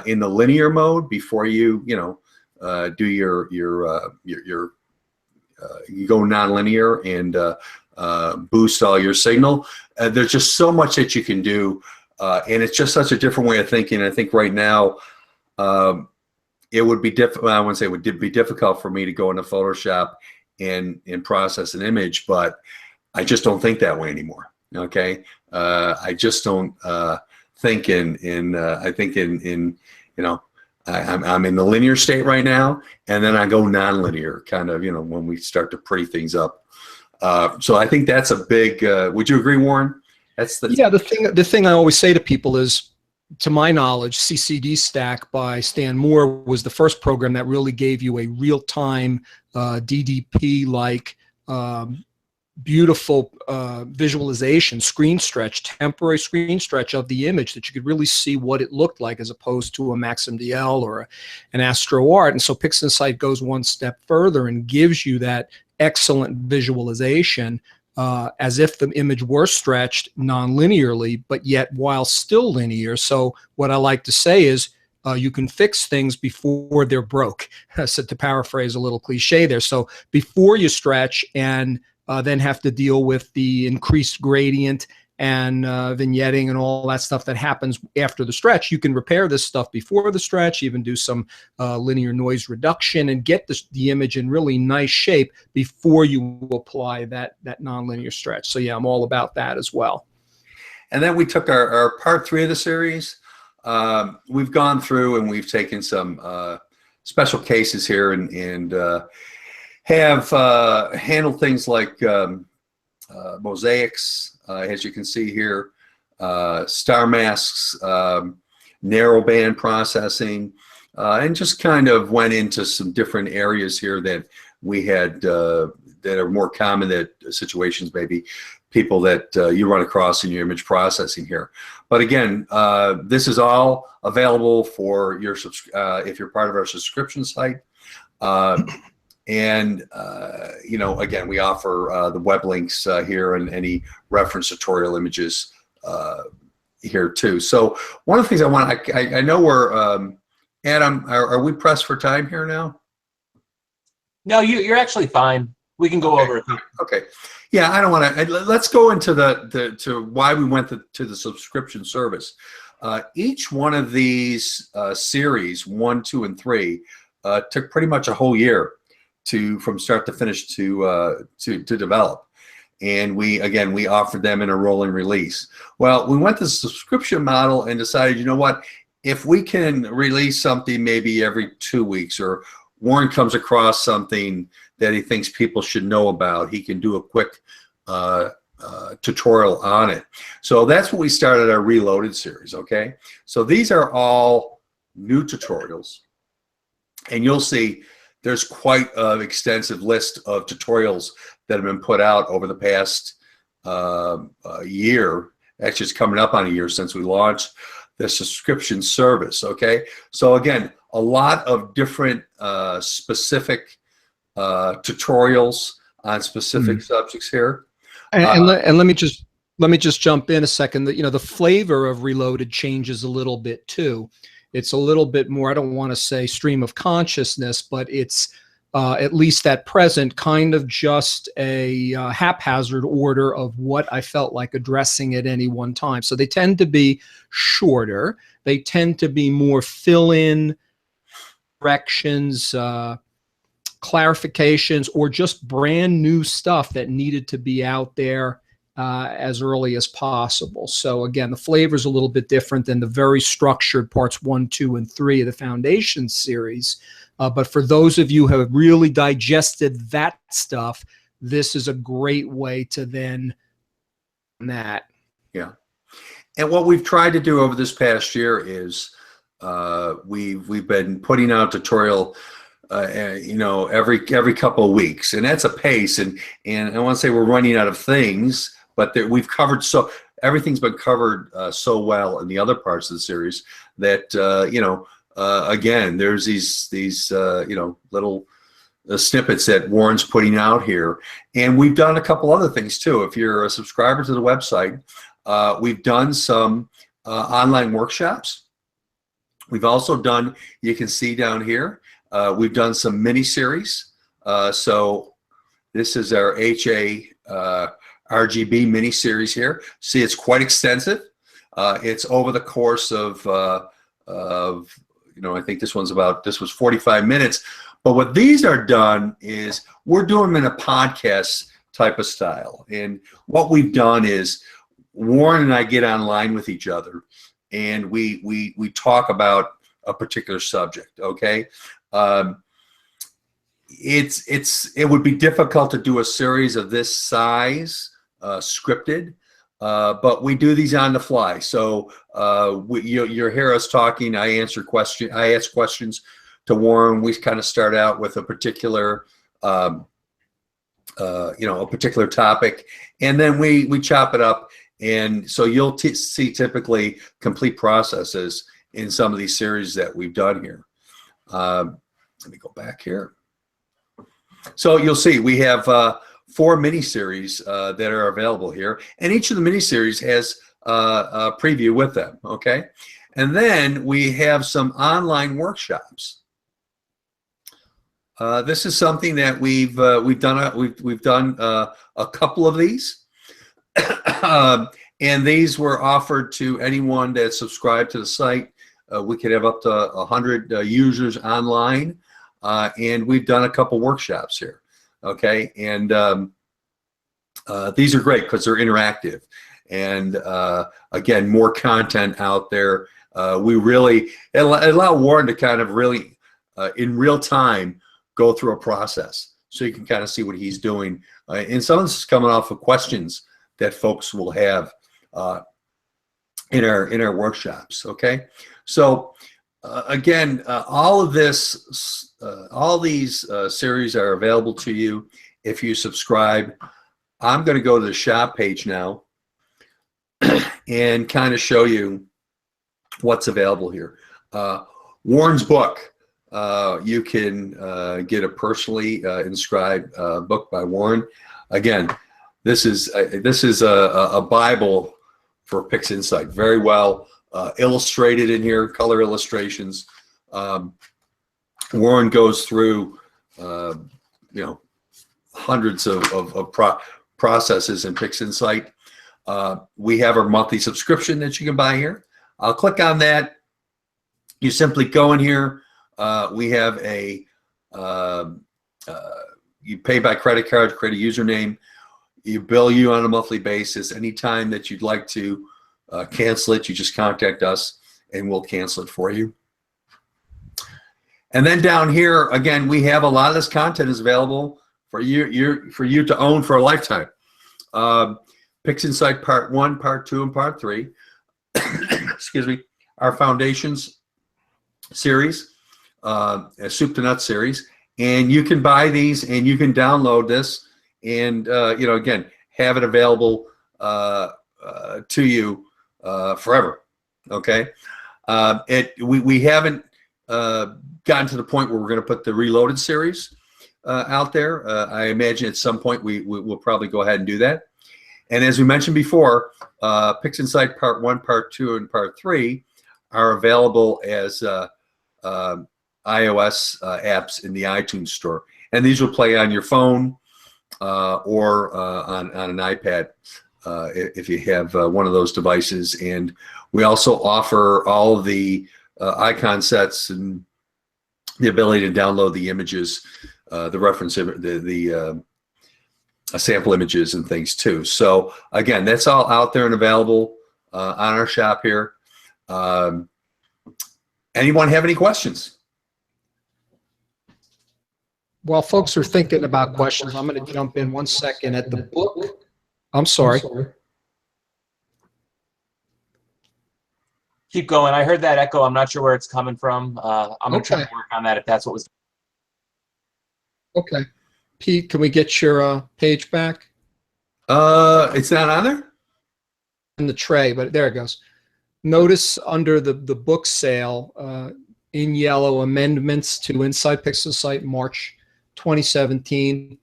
S2: in the linear mode before you do your you go nonlinear and boost all your signal. There's just so much that you can do. And it's just such a different way of thinking. I think right now it would be difficult. I wouldn't say it would be difficult for me to go into Photoshop and process an image, but I just don't think that way anymore. Okay, I just don't think I think I'm in the linear state right now, and then I go nonlinear, kind of when we start to pretty things up. So I think that's a big. Would you agree, Warren?
S3: The thing I always say to people is, to my knowledge, CCD Stack by Stan Moore was the first program that really gave you a real-time DDP-like beautiful visualization, temporary screen stretch of the image that you could really see what it looked like, as opposed to a MaxMDL or an AstroArt. And so PixInsight goes one step further and gives you that excellent visualization as if the image were stretched non-linearly, but yet while still linear. So what I like to say is you can fix things before they're broke. So to paraphrase a little cliche there. So before you stretch and then have to deal with the increased gradient and vignetting and all that stuff that happens after the stretch, you can repair this stuff before the stretch, even do some linear noise reduction and get the image in really nice shape before you apply that nonlinear stretch. So yeah, I'm all about that as well.
S2: And then we took our part 3 of the series. We've gone through and we've taken some special cases here and have handled things like mosaics, as you can see here, star masks, narrowband processing, and just kind of went into some different areas here that we had that are more common, that situations maybe people that you run across in your image processing here. But again, this is all available for your if you're part of our subscription site. And you know, again, we offer the web links here and any reference tutorial images here too. So one of the things I know we're Adam, are we pressed for time here now?
S1: No, you're actually fine. We can go over it.
S2: Okay. Yeah, I don't want to. Let's go into to why we went to the subscription service. Each one of these series, 1, 2, and 3, took pretty much a whole year from start to finish to develop. And we offered them in a rolling release. Well, we went to the subscription model and decided, you know what, if we can release something maybe every 2 weeks, or Warren comes across something that he thinks people should know about, he can do a quick tutorial on it. So that's what we started our Reloaded series, okay? So these are all new tutorials, and you'll see there's quite an extensive list of tutorials that have been put out over the past year. Actually, it's coming up on a year since we launched the subscription service, okay? So again, a lot of different specific tutorials on specific subjects here.
S3: And let me just jump in a second. That, you know, the flavor of Reloaded changes a little bit too. It's a little bit more, I don't want to say stream of consciousness, but it's at least at present kind of just a haphazard order of what I felt like addressing at any one time. So they tend to be shorter. They tend to be more fill-in corrections, clarifications, or just brand new stuff that needed to be out there as early as possible. So again, the flavor is a little bit different than the very structured parts 1, 2, and 3 of the Foundation series. But for those of you who have really digested that stuff, this is a great way to then that.
S2: Yeah. And what we've tried to do over this past year is we've been putting out tutorial you know, every couple of weeks, and that's a pace. And I want to say we're running out of things, but we've covered, so everything's been covered so well in the other parts of the series that you know, again, there's these you know, little snippets that Warren's putting out here, and we've done a couple other things too. If you're a subscriber to the website, we've done some online workshops. We've also done, you can see down here, we've done some mini-series. So this is our HA RGB mini-series here. See, it's quite extensive. It's over the course of you know, I think this was 45 minutes. But what these are done is we're doing them in a podcast type of style. And what we've done is Warren and I get online with each other, and we talk about a particular subject, okay? It would be difficult to do a series of this size scripted, but we do these on the fly. So you hear us talking. I ask questions to Warren. We kind of start out with a particular you know, a particular topic, and then we chop it up. And so you'll see typically complete processes in some of these series that we've done here. Let me go back here. So you'll see we have 4 mini-series that are available here, and each of the mini-series has a preview with them, okay? And then we have some online workshops. This is something that we've done a couple of these. And these were offered to anyone that subscribed to the site. We could have up to 100 users online, and we've done a couple workshops here, okay? And these are great because they're interactive, and again, more content out there. We really allow Warren to kind of really, in real time, go through a process, so you can kind of see what he's doing. And some of this is coming off of questions that folks will have in our workshops. Okay, so again, all of this, all these series are available to you if you subscribe. I'm going to go to the shop page now and kind of show you what's available here. Warren's book. You can get a personally inscribed book by Warren. Again, this is a Bible for PixInsight. Very well illustrated in here, color illustrations. Warren goes through hundreds of processes in PixInsight. We have our monthly subscription that you can buy here. I'll click on that. You simply go in here. We have a you pay by credit card, create a username. You bill you on a monthly basis. Anytime that you'd like to cancel it, you just contact us and we'll cancel it for you. And then down here, again, we have a lot of this content is available for you to own for a lifetime. PixInsight Part 1, Part 2, and Part 3. Excuse me. Our Foundations series, a Soup to Nuts series. And you can buy these and you can download this and, again, have it available to you forever. Okay. We haven't gotten to the point where we're going to put the Reloaded series out there. I imagine at some point we'll probably go ahead and do that. And as we mentioned before, PixInsight Part 1, Part 2, and Part 3 are available as iOS apps in the iTunes Store. And these will play on your phone or on an iPad if you have one of those devices. And we also offer all of the icon sets and the ability to download the images, the reference, the sample images and things too. So again, that's all out there and available on our shop here. Anyone have any questions?
S3: While folks are thinking about questions, I'm going to jump in 1 second at the book. I'm sorry.
S1: Keep going. I heard that echo. I'm not sure where it's coming from. I'm going to try
S3: Okay.
S1: to work on that if that's what was.
S3: Okay. Pete, can we get your page back?
S2: It's not on there?
S3: In the tray, but there it goes. Notice under the book sale, in yellow, amendments to Inside PixInsight March 2017.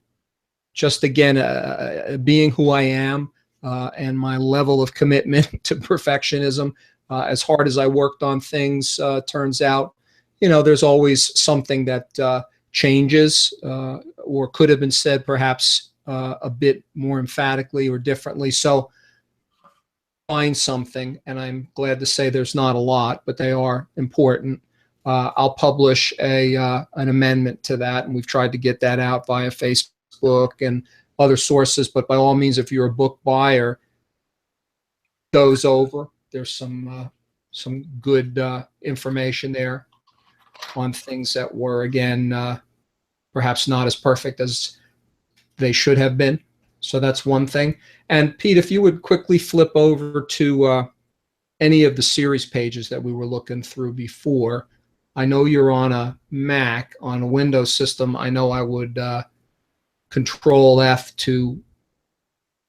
S3: Just again, being who I am and my level of commitment to perfectionism. As hard as I worked on things, turns out, there's always something that changes or could have been said perhaps a bit more emphatically or differently. So find something, and I'm glad to say there's not a lot, but they are important. I'll publish an amendment to that, and we've tried to get that out via Facebook and other sources. But by all means, if you're a book buyer, goes over. There's some good information there on things that were, again, perhaps not as perfect as they should have been. So that's one thing. And Pete, if you would quickly flip over to any of the series pages that we were looking through before. I know you're on a Mac, on a Windows system. I know I would Control F to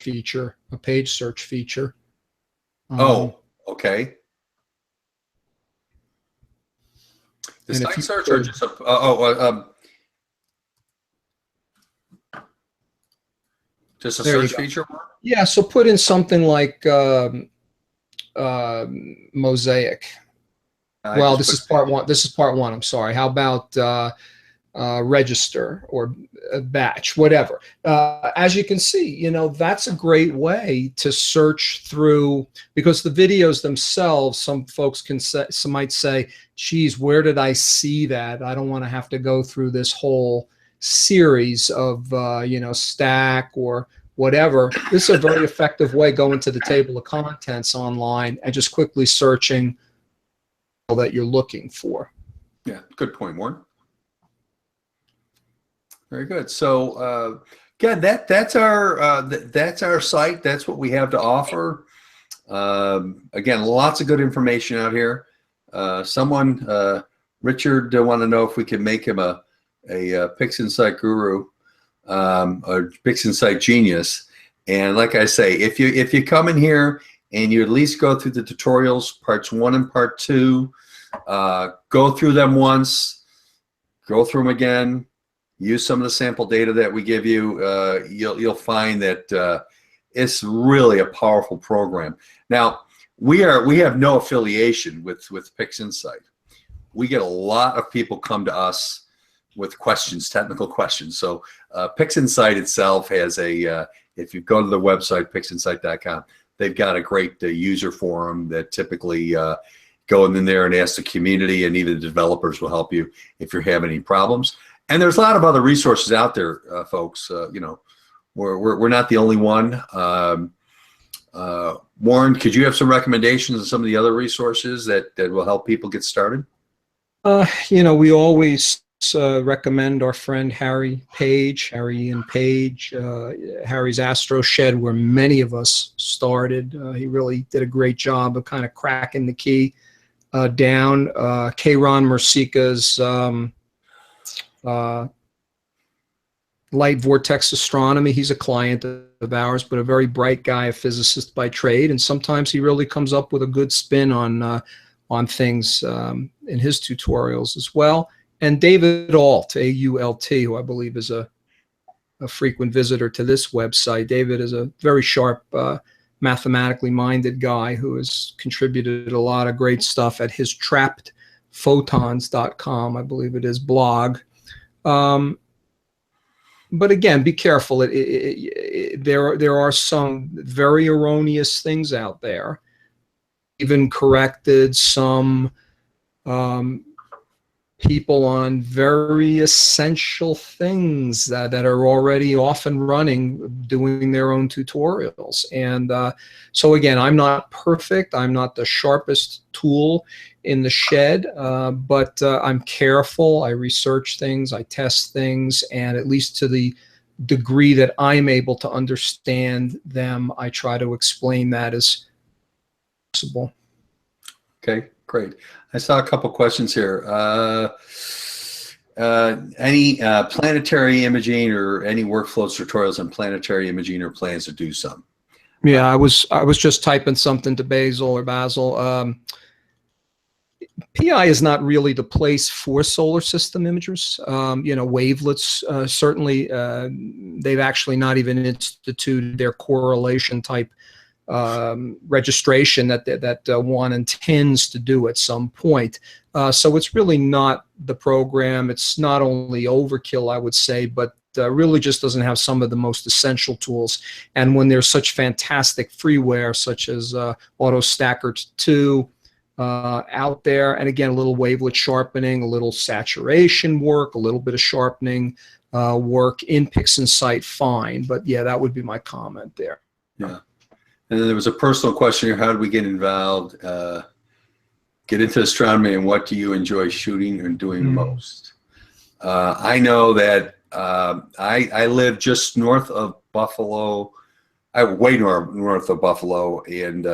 S3: feature, a page search feature.
S2: Okay. The
S3: And if
S2: site
S3: you
S2: search
S3: could-
S2: or just just a
S3: There you
S2: search
S3: go.
S2: feature?
S3: Yeah, so put in something like mosaic. Well, this is part one. This is part one. I'm sorry. How about register or batch, whatever. As you can see, that's a great way to search through, because the videos themselves, some folks might say, geez, where did I see that? I don't want to have to go through this whole series of, stack or whatever. This is a very effective way, going to the table of contents online and just quickly searching that you're looking for.
S2: Yeah, good point, Warren. Very good. So again, that's our site. That's what we have to offer. Again, lots of good information out here. Richard, want to know if we can make him a PixInsight guru, or PixInsight genius. And like I say, if you come in here and you at least go through the tutorials, parts 1 and part 2, go through them once, go through them again, use some of the sample data that we give you, you'll find that it's really a powerful program. Now, we have no affiliation with PixInsight. We get a lot of people come to us with questions, technical questions. So PixInsight itself has if you go to the website, PixInsight.com, they've got a great user forum that typically go in there and ask the community, and even the developers will help you if you're having any problems. And there's a lot of other resources out there, folks. We're not the only one. Warren, could you have some recommendations of some of the other resources that will help people get started?
S3: We always recommend our friend Harry Ian Page, Harry's Astro Shed, where many of us started. He really did a great job of kind of cracking the key down. Kayron Mercica's Light Vortex Astronomy. He's a client of ours, but a very bright guy, a physicist by trade, and sometimes he really comes up with a good spin on things in his tutorials as well. And David Alt, A-U-L-T, who I believe is a frequent visitor to this website. David is a very sharp, mathematically minded guy who has contributed a lot of great stuff at his trappedphotons.com, I believe it is, blog. But again, be careful. There are some very erroneous things out there. Even corrected some people on very essential things that are already off and running, doing their own tutorials. And so again, I'm not perfect. I'm not the sharpest tool in the shed, but I'm careful. I research things, I test things, and at least to the degree that I'm able to understand them, I try to explain that as possible.
S2: Okay, great. I saw a couple questions here. Any planetary imaging or any workflows tutorials on planetary imaging, or plans to do some?
S3: Yeah, I was just typing something to Basil. PI is not really the place for solar system imagers. Wavelets, certainly, they've actually not even instituted their correlation type registration that one intends to do at some point. So it's really not the program. It's not only overkill, I would say, but really just doesn't have some of the most essential tools. And when there's such fantastic freeware such as AutoStacker 2 out there, and again, a little wavelet sharpening, a little saturation work, a little bit of sharpening work in PixInsight, fine. But yeah, that would be my comment there.
S2: Yeah. And then there was a personal question here: how do we get involved, get into astronomy, and what do you enjoy shooting and doing most? I know that I live just north of Buffalo, way north of Buffalo, and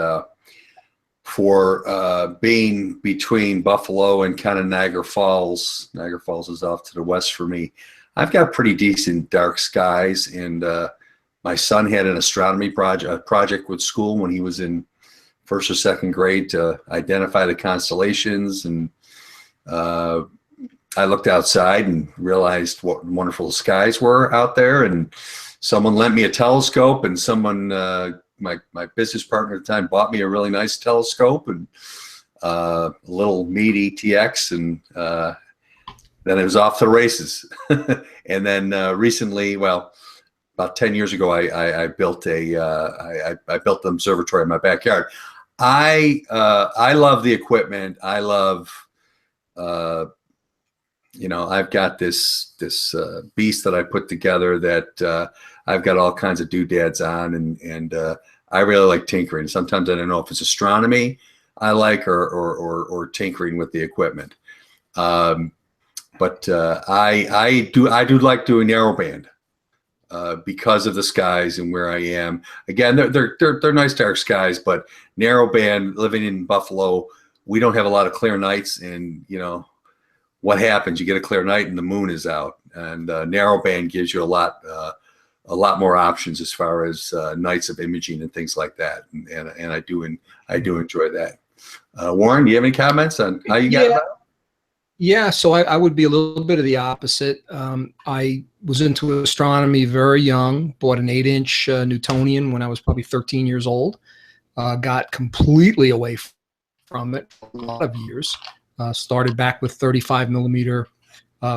S2: for being between Buffalo and kind of Niagara Falls is off to the west for me, I've got pretty decent dark skies, and my son had an astronomy project with school when he was in first or second grade to identify the constellations. And I looked outside and realized what wonderful skies were out there. And someone lent me a telescope, and someone, my business partner at the time, bought me a really nice telescope and a little meat ETX, and then it was off to the races. And then recently, well, about 10 years ago, I built I built an observatory in my backyard. I love the equipment. I love, I've got this beast that I put together that I've got all kinds of doodads on, and I really like tinkering. Sometimes I don't know if it's astronomy I like or tinkering with the equipment. But I do like doing narrowband. because of the skies and where I am. Again, they're nice dark skies, but narrowband, living in Buffalo, we don't have a lot of clear nights. And you know what happens? You get a clear night and the moon is out. And narrowband gives you a lot more options as far as nights of imaging and things like that. And I do enjoy that. Warren, do you have any comments on how you got about it?
S3: Yeah, so I would be a little bit of the opposite. I was into astronomy very young, bought an 8-inch Newtonian when I was probably 13 years old, got completely away from it for a lot of years, started back with 35 millimeter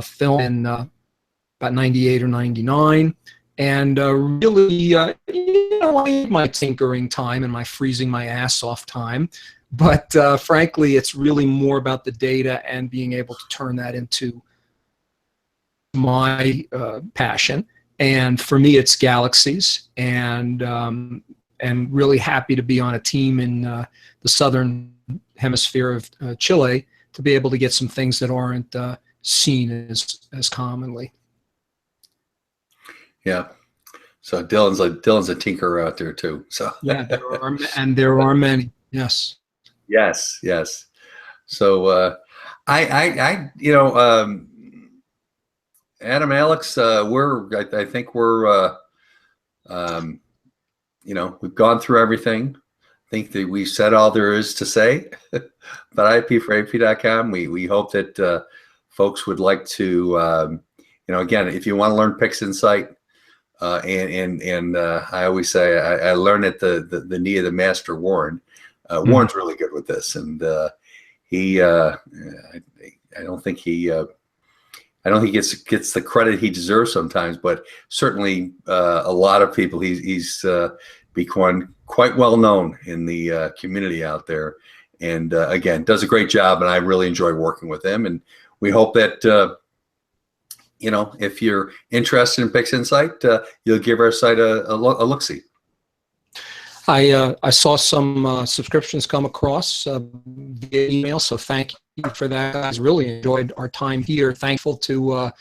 S3: film in about 98 or 99, and really, you know, I need my tinkering time and my freezing my ass off time. But frankly, it's really more about the data and being able to turn that into my passion. And for me, it's galaxies, and really happy to be on a team in the southern hemisphere of Chile to be able to get some things that aren't seen as commonly. Yeah.
S2: So Dylan's a tinkerer out there too. So
S3: yeah, there are many. Yes.
S2: Yes. So I you know, Adam, Alex, I think we're you know, we've gone through everything. I think that we said all there is to say about IP4AP.com. We hope that folks would like to you know, again, if you want to learn PixInsight, and I always say I learned at the knee of the master Warren. Warren's really good with this, and he I don't think he gets the credit he deserves sometimes, but certainly a lot of people he's become quite well known in the community out there, and again does a great job, and I really enjoy working with him, and we hope that you know, if you're interested in PixInsight, you'll give our site a look-see.
S3: I saw some subscriptions come across via email, so thank you for that, guys. Really enjoyed our time here. Thankful to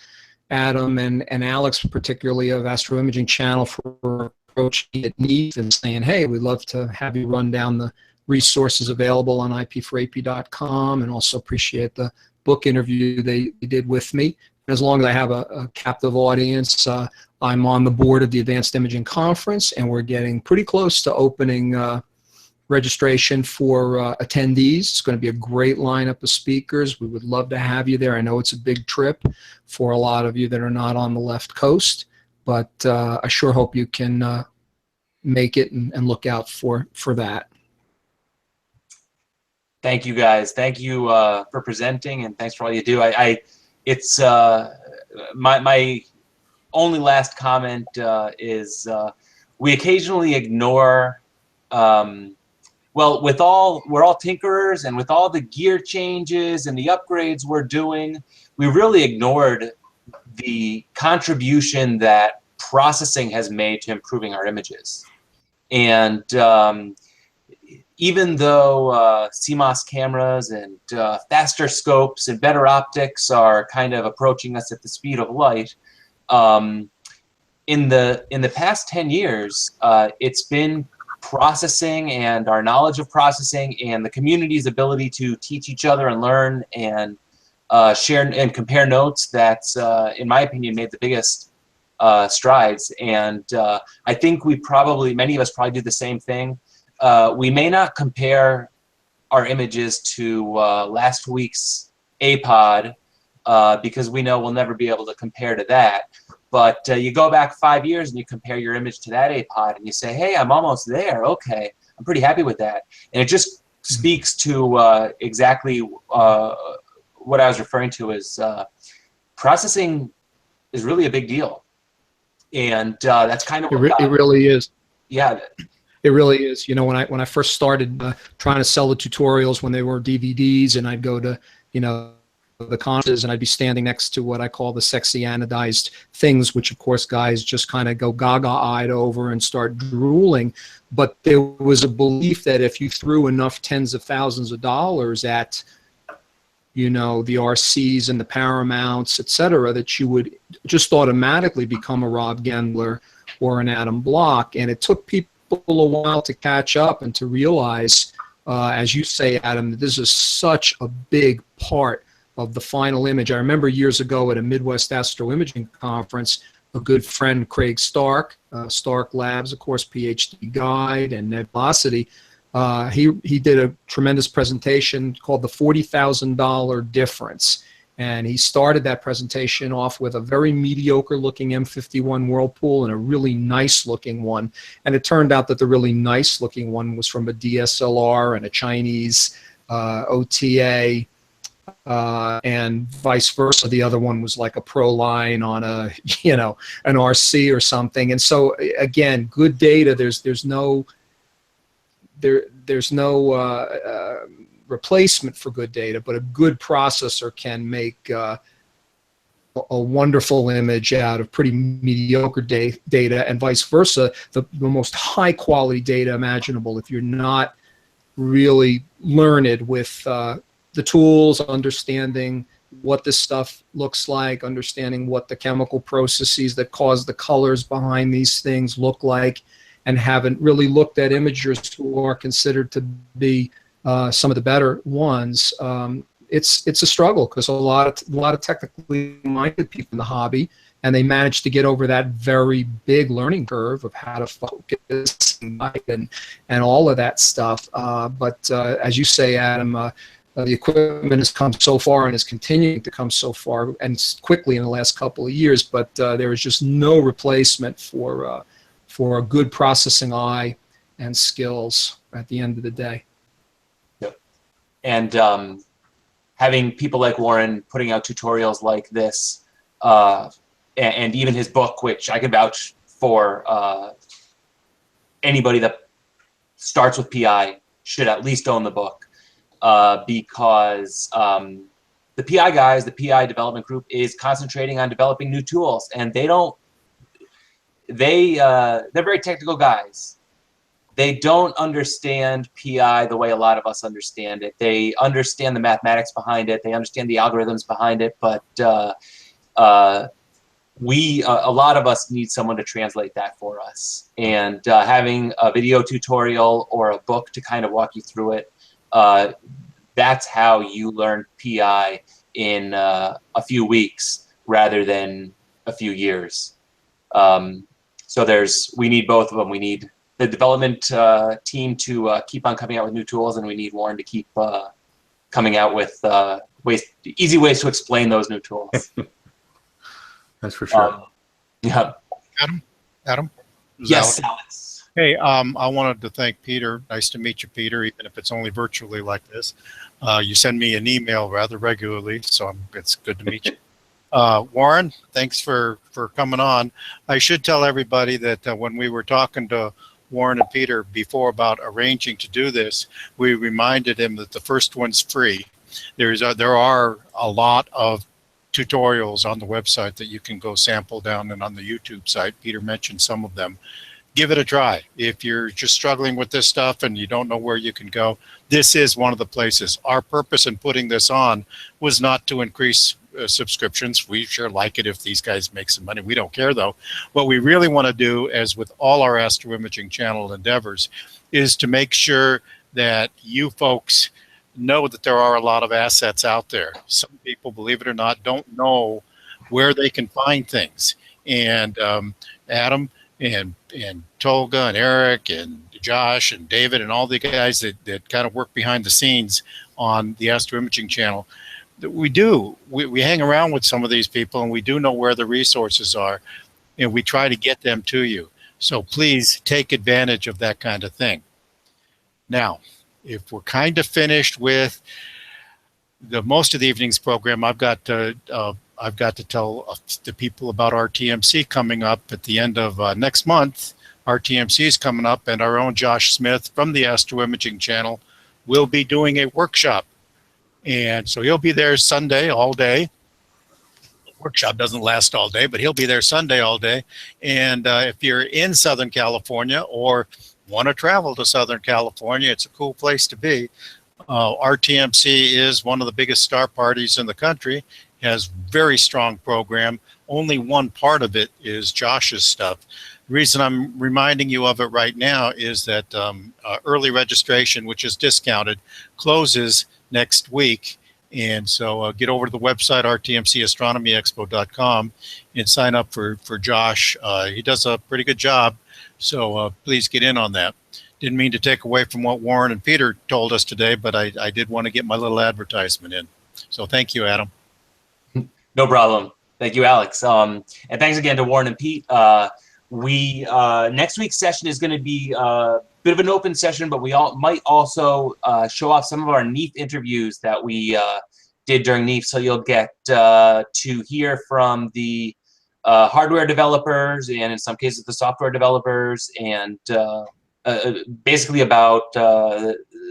S3: Adam and Alex, particularly of Astro Imaging Channel, for approaching it neat and saying, hey, we'd love to have you run down the resources available on IP4AP.com, and also appreciate the book interview they did with me. As long as I have a captive audience, I'm on the board of the Advanced Imaging Conference, and we're getting pretty close to opening registration for attendees. It's going to be a great lineup of speakers. We would love to have you there. I know it's a big trip for a lot of you that are not on the left coast, but I sure hope you can make it and look out for that.
S1: Thank you, guys. Thank you for presenting, and thanks for all you do. It's my only last comment is we occasionally ignore, well, we're all tinkerers, and with all the gear changes and the upgrades we're doing, we really ignored the contribution that processing has made to improving our images. And even though CMOS cameras and faster scopes and better optics are kind of approaching us at the speed of light, in the past 10 years, it's been processing and our knowledge of processing and the community's ability to teach each other and learn and share and compare notes that's, in my opinion, made the biggest strides. And I think many of us probably do the same thing. We may not compare our images to last week's APOD because we know we'll never be able to compare to that. But you go back 5 years and you compare your image to that APOD and you say, hey, I'm almost there. Okay, I'm pretty happy with that. And it just speaks to exactly what I was referring to as processing is really a big deal. And that's kind of what
S3: it really is.
S1: Yeah.
S3: It really is. You know, when I first started trying to sell the tutorials when they were DVDs, and I'd go to, you know, the conferences, and I'd be standing next to what I call the sexy anodized things, which of course guys just kind of go gaga-eyed over and start drooling. But there was a belief that if you threw enough tens of thousands of dollars at you know, the RCs and the Paramounts, et cetera, that you would just automatically become a Rob Gendler or an Adam Block. And it took people a while to catch up and to realize, as you say, Adam, that this is such a big part of the final image. I remember years ago at a Midwest Astro Imaging conference, a good friend, Craig Stark, Stark Labs, of course, PhD guide and Nebulosity, he did a tremendous presentation called the $40,000 difference. And he started that presentation off with a very mediocre looking M51 Whirlpool and a really nice looking one. And it turned out that the really nice looking one was from a DSLR and a Chinese OTA, and vice versa. The other one was like a Pro line on a, you know, an RC or something. And so again, good data, there's no replacement for good data, but a good processor can make a wonderful image out of pretty mediocre data, and vice versa. The most high quality data imaginable, if you're not really learned with the tools, understanding what this stuff looks like, understanding what the chemical processes that cause the colors behind these things look like, and haven't really looked at imagers who are considered to be some of the better ones. It's a struggle, because a lot of technically minded people in the hobby, and they manage to get over that very big learning curve of how to focus and all of that stuff. But as you say, Adam, the equipment has come so far and is continuing to come so far, and quickly in the last couple of years. But there is just no replacement for a good processing eye and skills at the end of the day.
S1: Yep. And having people like Warren putting out tutorials like this, and even his book, which I can vouch for, anybody that starts with PI should at least own the book. Because the PI guys, the PI development group, is concentrating on developing new tools, and they're very technical guys. They don't understand PI the way a lot of us understand it. They understand the mathematics behind it. They understand the algorithms behind it, but a lot of us need someone to translate that for us. And having a video tutorial or a book to kind of walk you through it, that's how you learn PI in a few weeks rather than a few years. So we need both of them. We need the development team to keep on coming out with new tools, and we need Warren to keep coming out with easy ways to explain those new tools.
S2: That's for sure.
S1: Yeah.
S5: Adam?
S1: Yes, Alex.
S5: Hey, I wanted to thank Peter. Nice to meet you, Peter, even if it's only virtually like this. You send me an email rather regularly, so it's good to meet you. Warren, thanks for coming on. I should tell everybody that when we were talking to Warren and Peter before about arranging to do this, we reminded him that the first one's free. There are a lot of tutorials on the website that you can go sample down, and on the YouTube site. Peter mentioned some of them. Give it a try. If you're just struggling with this stuff and you don't know where you can go, this is one of the places. Our purpose in putting this on was not to increase subscriptions. We sure like it if these guys make some money. We don't care, though. What we really want to do, as with all our Astro Imaging channel endeavors, is to make sure that you folks know that there are a lot of assets out there. Some people, believe it or not, don't know where they can find things. And Adam and Tolga and Eric and Josh and David and all the guys that kind of work behind the scenes on the Astro Imaging channel, we hang around with some of these people, and we do know where the resources are, and we try to get them to you. So please take advantage of that kind of thing. Now, if we're kind of finished with the most of the evening's program, I've got to tell the people about RTMC coming up at the end of next month. RTMC is coming up, and our own Josh Smith from the Astro Imaging channel will be doing a workshop. And so he'll be there Sunday all day. The workshop doesn't last all day, but he'll be there Sunday all day. And if you're in Southern California or want to travel to Southern California, it's a cool place to be. RTMC is one of the biggest star parties in the country, has very strong program. Only one part of it is Josh's stuff. The reason I'm reminding you of it right now is that early registration, which is discounted, closes next week. And so get over to the website, rtmcastronomyexpo.com, and sign up for Josh. He does a pretty good job, so please get in on that. Didn't mean to take away from what Warren and Peter told us today, but I did want to get my little advertisement in. So thank you, Adam.
S1: No problem. Thank you, Alex. And thanks again to Warren and Pete. Next week's session is going to be a bit of an open session, but we might also show off some of our NEAF interviews that we did during NEAF. So you'll get to hear from the hardware developers and in some cases the software developers, and basically about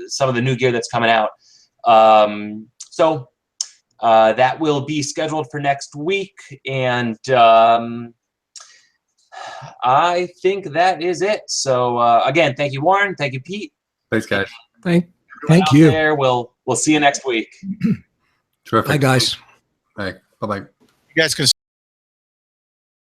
S1: some of the new gear that's coming out. That will be scheduled for next week, and I think that is it. So again, thank you, Warren. Thank you, Pete.
S2: Thanks, guys.
S3: Thank
S1: Out
S3: you.
S1: There, we'll see you next week.
S2: Terrific.
S3: Bye, guys.
S2: Bye. Bye-bye.
S5: You guys can